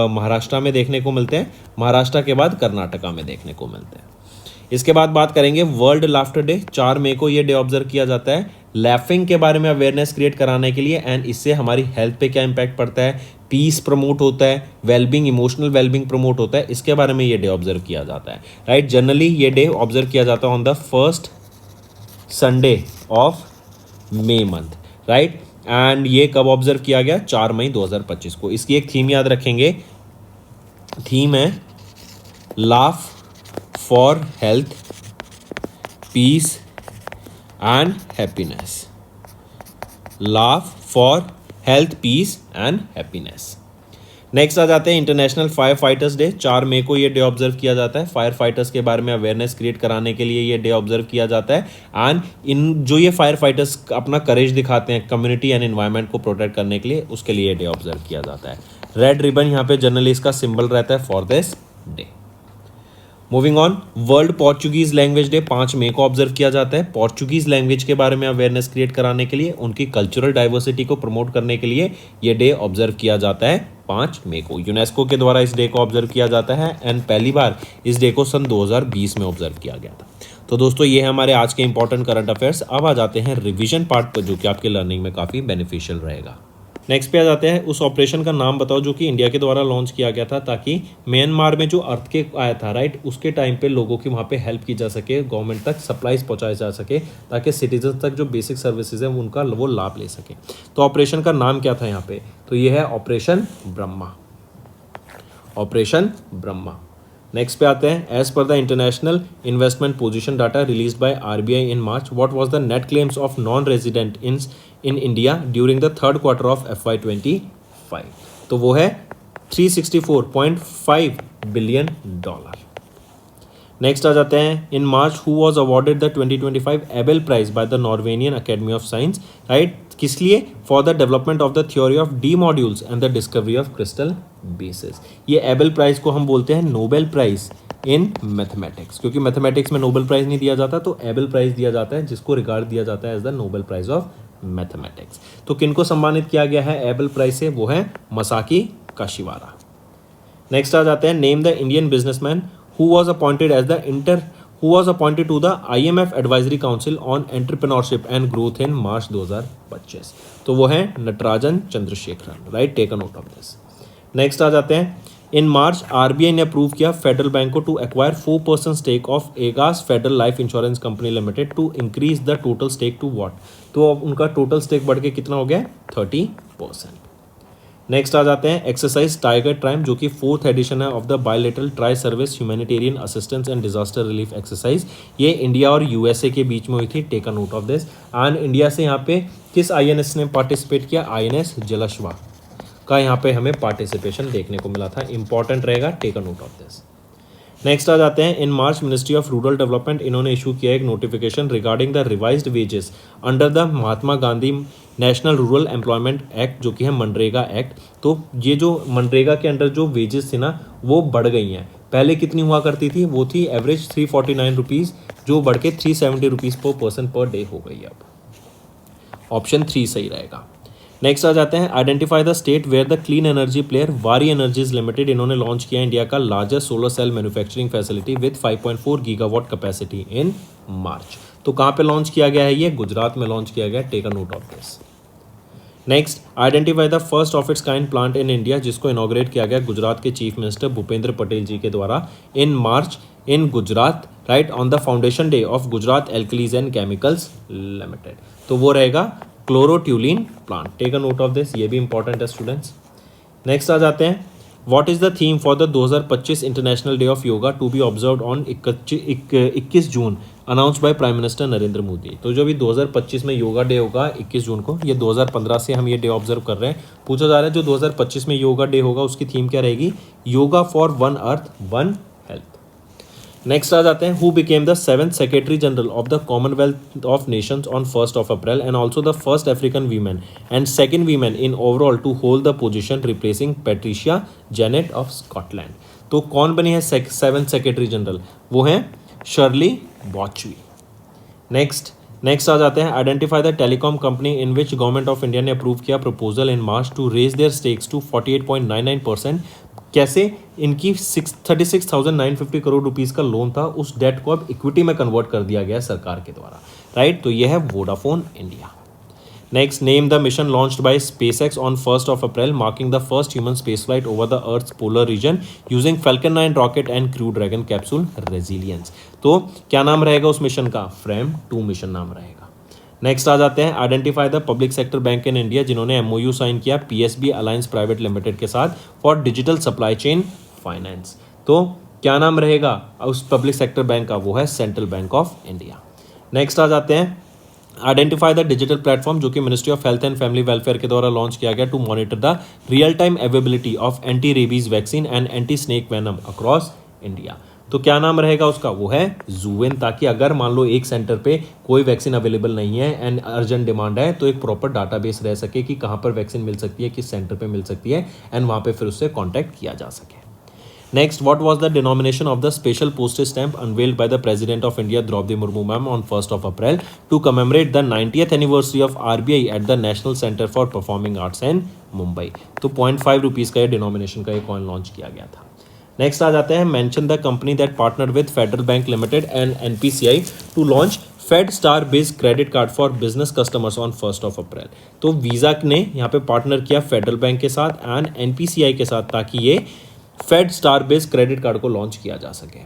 महाराष्ट्र में देखने को मिलते हैं। महाराष्ट्र के बाद कर्नाटका में देखने को मिलते हैं। इसके बाद बात करेंगे वर्ल्ड लाफ्टर डे। 4 मई को ये डे ऑब्जर्व किया जाता है लैफिंग के बारे में अवेयरनेस क्रिएट कराने के लिए। एंड इससे हमारी हेल्थ पे क्या इंपैक्ट पड़ता है, पीस प्रमोट होता है, वेलबींग, इमोशनल वेलबींग प्रमोट होता है, इसके बारे में ये डे ऑब्जर्व किया जाता है, राइट। जनरली ये डे ऑब्जर्व किया जाता है on the first Sunday of May month, right. And ये कब ऑब्जर्व किया गया? 4 मई 2025 को। इसकी एक थीम याद रखेंगे, थीम है laugh for health, peace and happiness. Laugh for health, peace and happiness. Next आ जाते हैं इंटरनेशनल फायर फाइटर्स डे। 4 मई को ये डे ऑब्जर्व किया जाता है। फायर फाइटर्स के बारे में अवेयरनेस क्रिएट कराने के लिए ये डे ऑब्जर्व किया जाता है। एंड इन जो ये फायर फाइटर्स अपना करेज दिखाते हैं कम्युनिटी एंड एनवायरनमेंट को प्रोटेक्ट करने के लिए, उसके लिए ये डे ऑब्जर्व किया जाता है। रेड रिबन यहाँ पे जनरली इसका सिंबल रहता है for this day. Moving on, world Portuguese language day 5 मई को ऑब्जर्व किया जाता है। पोर्चुगीज लैंग्वेज के बारे में अवेयरनेस क्रिएट कराने के लिए, उनकी कल्चरल डाइवर्सिटी को प्रमोट करने के लिए ये डे ऑब्जर्व किया जाता है 5 मई को। यूनेस्को के द्वारा इस डे को ऑब्जर्व किया जाता है एंड पहली बार इस डे को सन 2020 में ऑब्जर्व किया गया था। तो दोस्तों ये है हमारे आज के इंपॉर्टेंट करंट अफेयर्स। अब आ जाते हैं रिविजन पार्ट पर, जो कि आपके लर्निंग में काफ़ी बेनिफिशियल रहेगा। नेक्स्ट पे आ जाते हैं, उस ऑपरेशन का नाम बताओ जो कि इंडिया के द्वारा लॉन्च किया गया था ताकि म्यांमार में जो अर्थक्वेक आया था, राइट, उसके टाइम पे लोगों की वहाँ पे हेल्प की जा सके, गवर्नमेंट तक सप्लाईज पहुँचाया जा सके ताकि सिटीजन तक जो बेसिक सर्विसेज हैं उनका वो लाभ ले सके। तो ऑपरेशन का नाम क्या था यहाँ पे? तो ये है operation Brahma. Operation Brahma. Next पे आते हैं, as per the international investment position data released by RBI in March, what was the net claims of non resident in India during the third quarter of FY25? तो वो है $364.5 billion. Next आ जाते हैं, in March who was awarded the 2025 Abel prize by the Norwegian academy of science, right, किस लिए? For the development of the theory of D modules and the discovery of crystal bases. ये Abel prize को हम बोलते हैं Nobel prize in mathematics, क्योंकि mathematics में Nobel prize नहीं दिया जाता तो एबेल प्राइज दिया जाता है, जिसको रिगार्ड दिया जाता है as the Nobel prize of mathematics. तो किनको सम्मानित किया गया है एबल प्राइज से, वो है मसाकी काशिवारा। नेक्स्ट आ जाते हैं, name the Indian businessman who was appointed to the IMF advisory council on entrepreneurship and growth in March 2025। तो वो है Natarajan Chandrasekaran, right, take a note of this. Next आ जाते हैं, इन मार्च RBI ने अप्रूव किया फेडरल बैंक को to acquire 4% stake of Ageas federal life insurance company limited to increase the total stake to what. तो अब उनका टोटल स्टेक बढ़ के कितना हो गया, 30%। नेक्स्ट आ जाते हैं, एक्सरसाइज टाइगर ट्राइम, जो कि 4th एडिशन है of the bilateral tri service humanitarian assistance and disaster relief exercise. ये इंडिया और USA के बीच में हुई थी, take a note of this. And India से यहाँ पे किस INS ने पार्टिसिपेट किया, INS जलश्वा का यहाँ पे हमें पार्टिसिपेशन देखने को मिला था, इंपॉर्टेंट रहेगा, take a note of this. Next आ जाते हैं, in March ministry of rural development इन्होंने इशू किया एक notification regarding the revised wages under the Mahatma Gandhi national rural employment act, जो कि है मनरेगा एक्ट। तो ये जो मनरेगा के अंडर जो वेजेस थी ना, वो बढ़ गई हैं। पहले कितनी हुआ करती थी, वो थी एवरेज 349 रुपीज़, जो बढ़ के 370 रुपीज़ पर पर्सन पर डे हो गई है। अब ऑप्शन 3 सही रहेगा। नेक्स्ट आ जाते हैं, identify the state where the clean energy player Waaree energies limited इन्होंने लॉन्च किया इंडिया का largest solar cell manufacturing facility with 5.4 gigawatt capacity in March. तो कहाँ पे लॉन्च किया गया है, ये गुजरात में लॉन्च किया गया, take a note of this. Next, identify the first of its kind plant in India, जिसको इनॉग्रेट किया गया गुजरात के चीफ मिनिस्टर भूपेंद्र पटेल जी के द्वारा in March in Gujarat, right, on the foundation day of Gujarat alkalies and chemicals limited. तो वो रहेगा chlorotoluene plant, take a note of this, ये भी इंपॉर्टेंट है स्टूडेंट्स। नेक्स्ट आ जाते हैं, what is the theme for the 2025 international day of yoga to be observed on 21 June announce by prime minister Narendra Modi. तो जो भी 2025 में योगा डे होगा 21 जून को, ये 2015 से हम ये डे ऑब्जर्व कर रहे हैं। पूछा जा रहा है जो 2025 में योगा डे होगा उसकी थीम क्या रहेगी, yoga for one earth one health. Next आ जाते हैं, who became the 7th secretary general of the commonwealth of nations on 1st of April and also the first African women and second women in overall to hold the position replacing Patricia Janet of Scotland. तो कौन बनी है 7th secretary general, वो हैं Shirley बॉचवी। Next आ जाते हैं, identify the telecom company in which government of India ने अप्रूव किया proposal in March to raise their stakes to 48.99%। कैसे, इनकी 36,950 करोड़ रुपीज़ का लोन था, उस डेट को अब इक्विटी में कन्वर्ट कर दिया गया सरकार के द्वारा, राइट। तो यह है Vodafone India. Next, name the mission launched by SpaceX on 1st of April marking the first human space flight over the earth's polar region using Falcon 9 rocket and Crew Dragon capsule Resilience. तो क्या नाम रहेगा उस mission का, frame 2 mission नाम रहेगा। Next आ जाते हैं, identify the public sector bank in India जिन्होंने MOU साइन किया PSB अलायंस प्राइवेट लिमिटेड के साथ for digital supply chain finance. तो क्या नाम रहेगा उस पब्लिक सेक्टर बैंक का, वो है central bank of India. Next आ जाते हैं, आइडेंटिफाई द डिजिटल प्लेटफॉर्म जो कि ministry of health and family welfare के द्वारा लॉन्च किया गया to monitor the real time availability of anti rabies vaccine and anti snake venom across India. तो क्या नाम रहेगा उसका, वो है जूविन, ताकि अगर मान लो एक सेंटर पे कोई वैक्सीन अवेलेबल नहीं है एंड अर्जेंट डिमांड है तो एक प्रॉपर डाटाबेस रह सके कि कहाँ पर वैक्सीन मिल सकती है, किस सेंटर पे मिल सकती है, एंड वहाँ पे फिर उससे कॉन्टैक्ट किया जा सके। Next, what was the denomination of the special postage stamp unveiled by the President of India Draupadi Murmu ma'am on 1st of April to commemorate the 90th anniversary of RBI at the National Center for Performing Arts in Mumbai। तो 0.5 rupees का ये denomination का ये coin launch किया गया था। Next आ जाते हैं, mention the company that partner with Federal Bank limited and NPCI to launch fed star based credit card for business customers on 1st of April। तो वीज़ा ने यहाँ पे पार्टनर किया फेडरल बैंक के साथ एंड NPCI के साथ ताकि ये fed star based credit card को लॉन्च किया जा सके।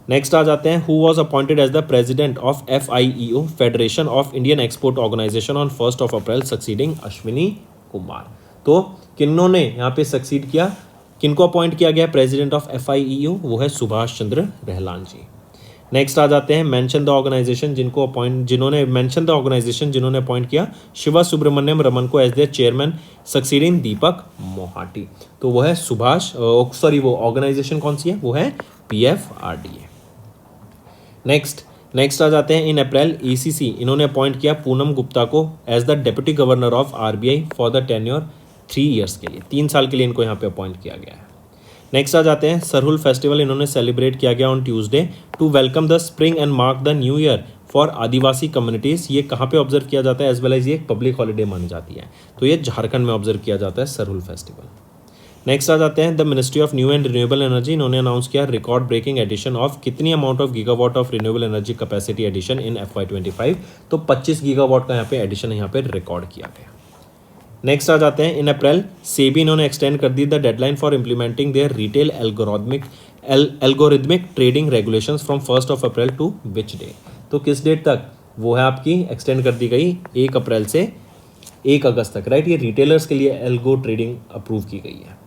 नेक्स्ट आ जाते हैं, who was appointed as the president of FIEO federation of Indian export organisation on 1st of April succeeding Ashwini Kumar. तो किन्होंने यहाँ पे सक्सीड किया, किनको अपॉइंट किया गया प्रेसिडेंट ऑफ FIEO, वो है सुभाष चंद्र रहलान जी। नेक्स्ट आ जाते हैं, मेंशन द ऑर्गेनाइजेशन जिन्होंने अपॉइंट किया शिवा सुब्रमण्यम रमन को एज देयर चेयरमैन सक्सीडिंग दीपक मोहाटी। तो वो है वो ऑर्गेनाइजेशन कौन सी है, वो है PFRDA। नेक्स्ट आ जाते हैं, इन अप्रैल ECC इन्होंने अपॉइंट किया पूनम गुप्ता को as the deputy governor of RBI for the tenure 3 years के लिए, 3 साल के लिए इनको यहाँ पे अपॉइंट किया गया है। नेक्स्ट आ जाते हैं, सरहुल फेस्टिवल इन्होंने सेलिब्रेट किया गया on Tuesday to welcome the spring and mark the new year for आदिवासी कम्युनिटीज़। ये कहाँ पे ऑब्जर्व किया जाता है, एज वेल एज ये एक पब्लिक हॉलीडे मानी जाती है, तो ये झारखंड में ऑब्जर्व किया जाता है सरहुल फेस्टिवल। नेक्स्ट आ जाते हैं, the ministry of new and renewable energy इन्होंने अनाउंस किया रिकॉर्ड ब्रेकिंग एडिशन ऑफ कितनी amount of gigawatt of renewable energy capacity addition in FY25। तो 25 गीगावाट का यहाँ पे एडिशन यहाँ पे रिकॉर्ड किया गया। नेक्स्ट आ जाते हैं, इन अप्रैल सेबी इन्होंने एक्सटेंड कर दी the deadline for implementing their retail algorithmic trading regulations from 1 April to which day. तो किस डेट तक, वो है आपकी एक्सटेंड कर दी गई 1 अप्रैल से 1 अगस्त तक, राइट। ये रिटेलर्स के लिए एल्गो ट्रेडिंग अप्रूव की गई है।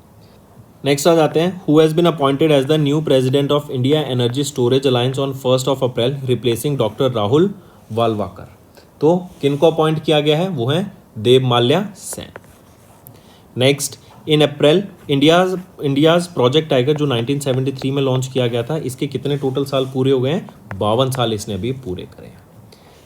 नेक्स्ट आ जाते हैं, who has been appointed as the new president of India energy storage alliance on 1 April replacing doctor Rahul Walwalkar. तो किनको अपॉइंट किया गया है, वो है Debmalya Sen. Next, in April India's project tiger जो 1973 में लॉन्च किया गया था, इसके कितने टोटल साल पूरे हो गए हैं, 52 साल इसने अभी पूरे करे हैं।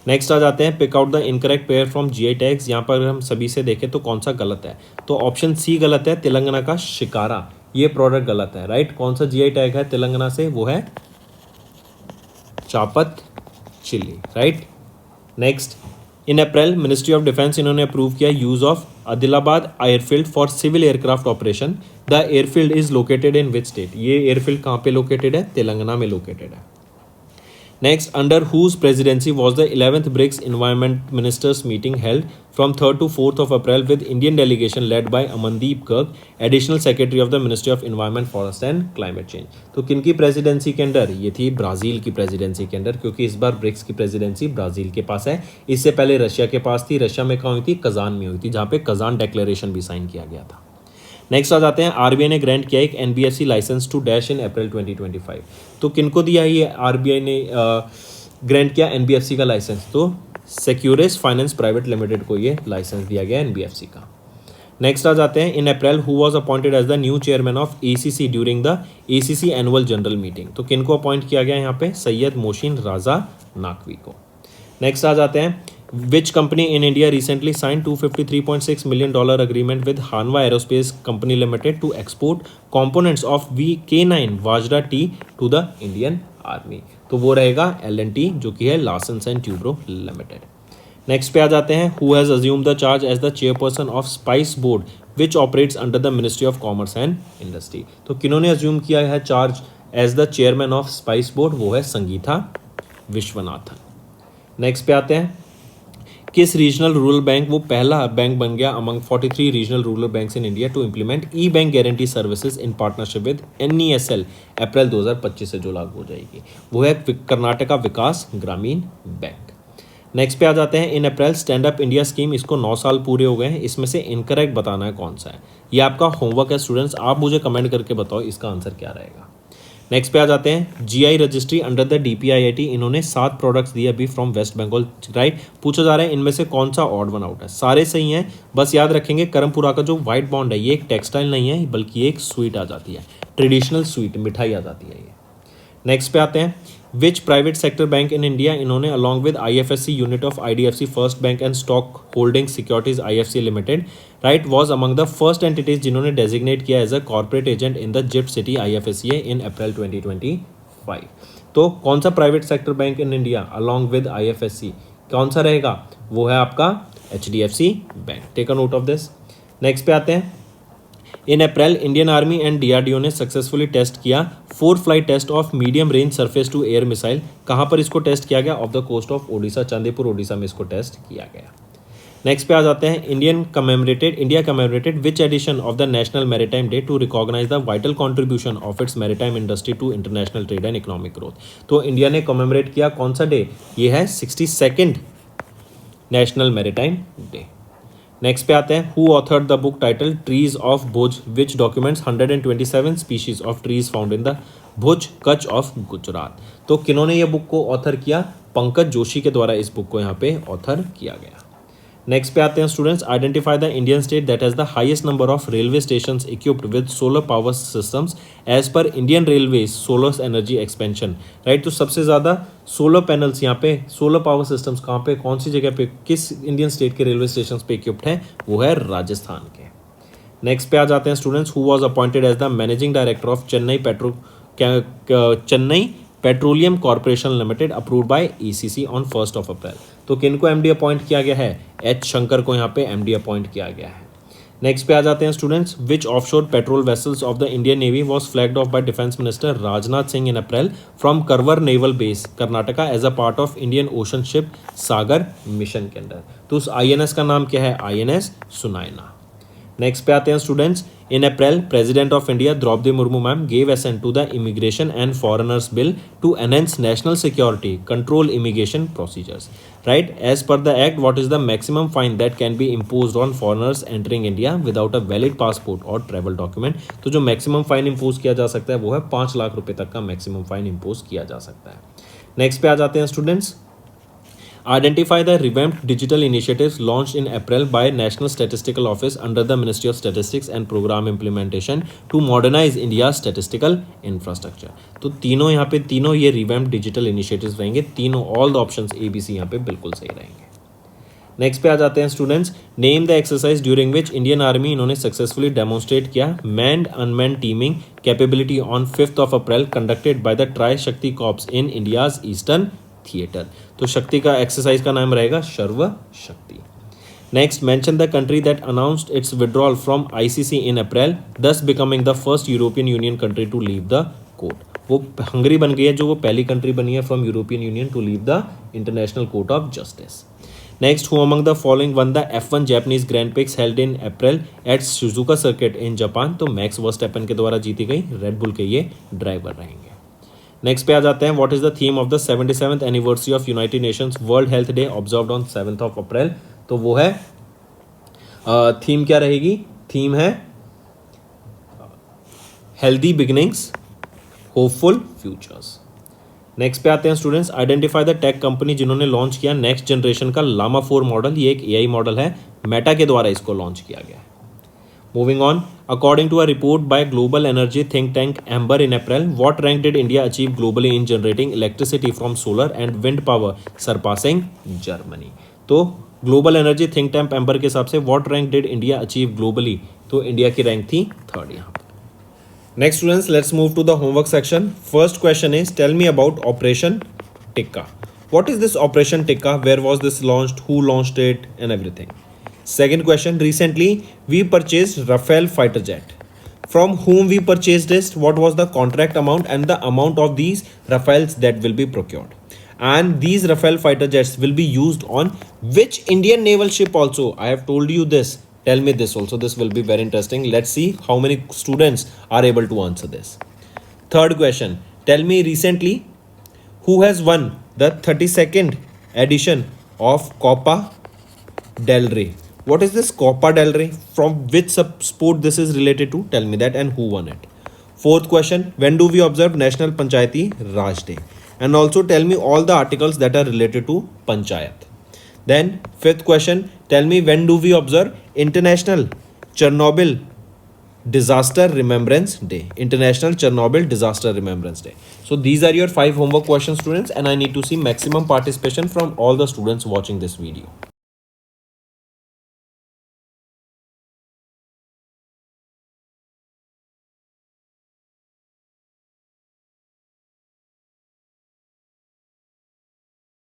नेक्स्ट आ जाते हैं, pick out the incorrect pair from GI tags. यहाँ पर हम सभी से देखें तो कौन सा गलत है, तो ऑप्शन सी गलत है, तेलंगाना का शिकारा, ये प्रोडक्ट गलत है, राइट। कौन सा GI टैग है तेलंगाना से, वो है Chapata chilli, right. Next, in April ministry of defence इन्होंने अप्रूव किया use of Adilabad airfield for civil aircraft operation. The airfield is located in which state, ये एयरफील्ड कहाँ पे लोकेटेड है, तेलंगाना में लोकेटेड है। Next, under whose presidency was the 11th BRICS Environment Ministers meeting held from 3rd to 4th of April with Indian delegation led by Amandeep Kirk, Additional Secretary of the Ministry of Environment, Forest and Climate Change। तो किनकी presidency के under, ये थी Brazil की presidency के under, क्योंकि इस बार BRICS की प्रेसिडेंसी ब्राज़ील के पास है। इससे पहले रशिया के पास थी, रशिया में कहाँ हुई थी, कजान में हुई थी, जहाँ पे कजान डिक्लेरेशन भी साइन किया गया था। नेक्स्ट आ जाते हैं, RBI ने ग्रांट किया एक NBFC licence to dash in April 2025। तो किनको दिया है ये RBI ने ग्रांट किया NBFC का लाइसेंस, तो सिक्योरिस फाइनेंस प्राइवेट लिमिटेड को ये लाइसेंस दिया गया NBFC का। नेक्स्ट आ जाते हैं, in April who was appointed as the new chairman of ACC during the ACC annual general meeting. तो किनको अपॉइंट किया गया यहाँ पे, सैयद मोशीन राजा नाकवी को। नेक्स्ट आ जाते हैं, which company in India recently sign $253.6 million agreement with Hanwha aerospace company limited to export components of K9 Vajra T to the Indian army. तो वो रहेगा L&T, जो कि है Larsen and Toubro limited. Next पे आ जाते हैं, who has assume the charge as the chairperson of spice board which operates under the ministry of commerce and industry. तो किन्होंने अज्यूम किया है charge as the chairman of spice board, वो है संगीता विश्वनाथन। नेक्स्ट पे आते हैं, किस रीजनल रूरल बैंक वो पहला बैंक बन गया among 43 regional rural banks in India to implement bank guarantee services in partnership with NESL अप्रैल 2025 से जो लागू हो जाएगी, वो है कर्नाटका विकास ग्रामीण बैंक। नेक्स्ट पे आ जाते हैं, in April stand up India scheme, इसको 9 साल पूरे हो गए हैं, इसमें से इनकरेक्ट बताना है कौन सा है। ये आपका होमवर्क है स्टूडेंट्स, आप मुझे कमेंट करके बताओ इसका आंसर क्या रहेगा। नेक्स्ट पे आ जाते हैं, GI registry under the DPIIT इन्होंने 7 प्रोडक्ट्स दिए अभी फ्रॉम वेस्ट बंगाल, राइट। पूछा जा रहा है इनमें से कौन सा ऑड वन आउट है, सारे सही हैं, बस याद रखेंगे करमपुरा का जो व्हाइट बॉन्ड है ये एक टेक्सटाइल नहीं है, बल्कि एक स्वीट आ जाती है, ट्रेडिशनल स्वीट मिठाई आ जाती है ये। नेक्स्ट पे आते हैं, which private sector bank in India इन्होंने along with IFSC unit of IDFC first bank and stock holding securities IFC limited, right, was among the first entities जिन्होंने डेजिग्नेट किया as a corporate agent in the GIFT city IFSCA in April 2025। तो कौन सा private sector bank in India along with IFSC कौन सा रहेगा, वो है आपका HDFC bank. Take a note of this. Next पे आते हैं, in April Indian army and DRDO ने सक्सेसफुली टेस्ट किया 4 flight test of medium range surface to air missile. कहाँ पर इसको टेस्ट किया गया, off the coast of Odisha, Chandipur Odisha में इसको टेस्ट किया गया। नेक्स्ट पे आ जाते हैं, India commemorated which edition of the national maritime day to recognise the vital contribution of its maritime industry to international trade and economic growth. तो इंडिया ने कमेमोरेट किया कौन सा डे, ये है 62nd national maritime day. Next पे आते हैं, who authored the book title trees of Bhuj which documents 127 species of trees found in the Bhuj Kutch of Gujarat. तो किन्होंने ये बुक को ऑथर किया, पंकज जोशी के द्वारा इस बुक को यहाँ पे ऑथर किया गया। नेक्स्ट पे आते हैं students, identify the Indian state that has the highest number of railway stations equipped with solar power systems as per Indian railway solar energy expansion, right. तो सबसे ज़्यादा सोलर पैनल्स यहाँ पे, सोलर पावर सिस्टम्स कहाँ पे, कौन सी जगह पे, किस इंडियन स्टेट के रेलवे स्टेशन पे इक्विप्ड हैं, वो है राजस्थान के। नेक्स्ट पे आ जाते हैं students, who was appointed as the managing director of Chennai petroleum corporation limited approved by ECC on 1 April. तो किन को एमडी अपॉइंट किया गया है? एच शंकर को यहाँ पे एमडी अपॉइंट किया गया है। नेक्स्ट पे आ जाते हैं students, which offshore patrol vessels of the Indian navy was flagged off by defence minister Rajnath Singh in April from Karwar naval base Karnataka as a part of Indian ocean ship Sagar mission के अंदर। तो उस आईएनएस का नाम क्या है? आईएनएस सुनायना। नेक्स्ट पे आते हैं students, in April president of India Draupadi Murmu ma'am gave assent to the immigration and foreigners bill to enhance national security control immigration procedures, right? As per the act, what is the maximum fine that can be imposed on foreigners entering India without a valid passport और travel document? तो जो maximum fine impose किया जा सकता है वो है 5 लाख रुपए तक का मैक्सिमम फाइन इम्पोज किया जा सकता है। नेक्स्ट पे आ जाते हैं students, identify the revamped digital initiatives launched in April by National Statistical Office under the Ministry of Statistics and Program Implementation to modernize India's statistical infrastructure। तो तीनों यहाँ पे तीनों ये revamped digital initiatives रहेंगे, तीनों all the options A, B, C यहाँ पे बिल्कुल सही रहेंगे। नेक्स्ट पे आ जाते हैं students, name the exercise during which Indian army इन्होंने सक्सेसफुली डेमोन्स्ट्रेट किया manned unmanned teaming capability on 5 April conducted by the Trishakti corps in India's eastern theatre. तो शक्ति का एक्सरसाइज का नाम रहेगा Sarv Shakti. Next, mention the country that announced its withdrawal from ICC in April thus becoming the first European union country to leave the court. वो Hungary बन गई है जो वो पहली कंट्री बनी है from European Union to leave the International Court of Justice. Next, who among the following won the F1 Japanese Grand Prix held in April at Suzuka Circuit in Japan? तो max Verstappen के द्वारा जीती गई, red bull के ये driver रहेंगे। Next पे आ जाते हैं, what is the theme of the 77th anniversary of United Nations world health day observed on 7 अप्रैल? तो वो है थीम क्या रहेगी? थीम है healthy beginnings hopeful futures. Next पे आते हैं students, identify the tech company जिन्होंने लॉन्च किया नेक्स्ट जनरेशन का लामा 4 मॉडल। ये एक एआई मॉडल है, मेटा के द्वारा इसको लॉन्च किया गया है। Moving on, according to a report by global energy think tank Ember in April, what rank did India achieve globally in generating electricity from solar and wind power surpassing Germany? तो global energy think tank Ember के हिसाब से what rank did India achieve globally? तो India की rank थी 3rd यहाँ पर। Next students, let's move to the homework section. First question is, tell me about Operation Tikka. What is this Operation Tikka? Where was this launched? Who launched it? And everything. Second question, recently we purchased Rafale fighter jet. From whom we purchased this? What was the contract amount and the amount of these Rafales that will be procured? And these Rafale fighter jets will be used on which Indian naval ship also? I have told you this. Tell me this also. This will be very interesting. Let's see how many students are able to answer this. Third question. Tell me recently who has won the 32nd edition of Copa del Rey. What is this Copa del Rey? From which sport this is related to? Tell me that and who won it. Fourth question. When do we observe National Panchayati Raj Day? And also tell me all the articles that are related to Panchayat. Then fifth question, tell me when do we observe International Chernobyl Disaster Remembrance Day? International Chernobyl Disaster Remembrance Day. So these are your 5 homework questions students, and I need to see maximum participation from all the students watching this video.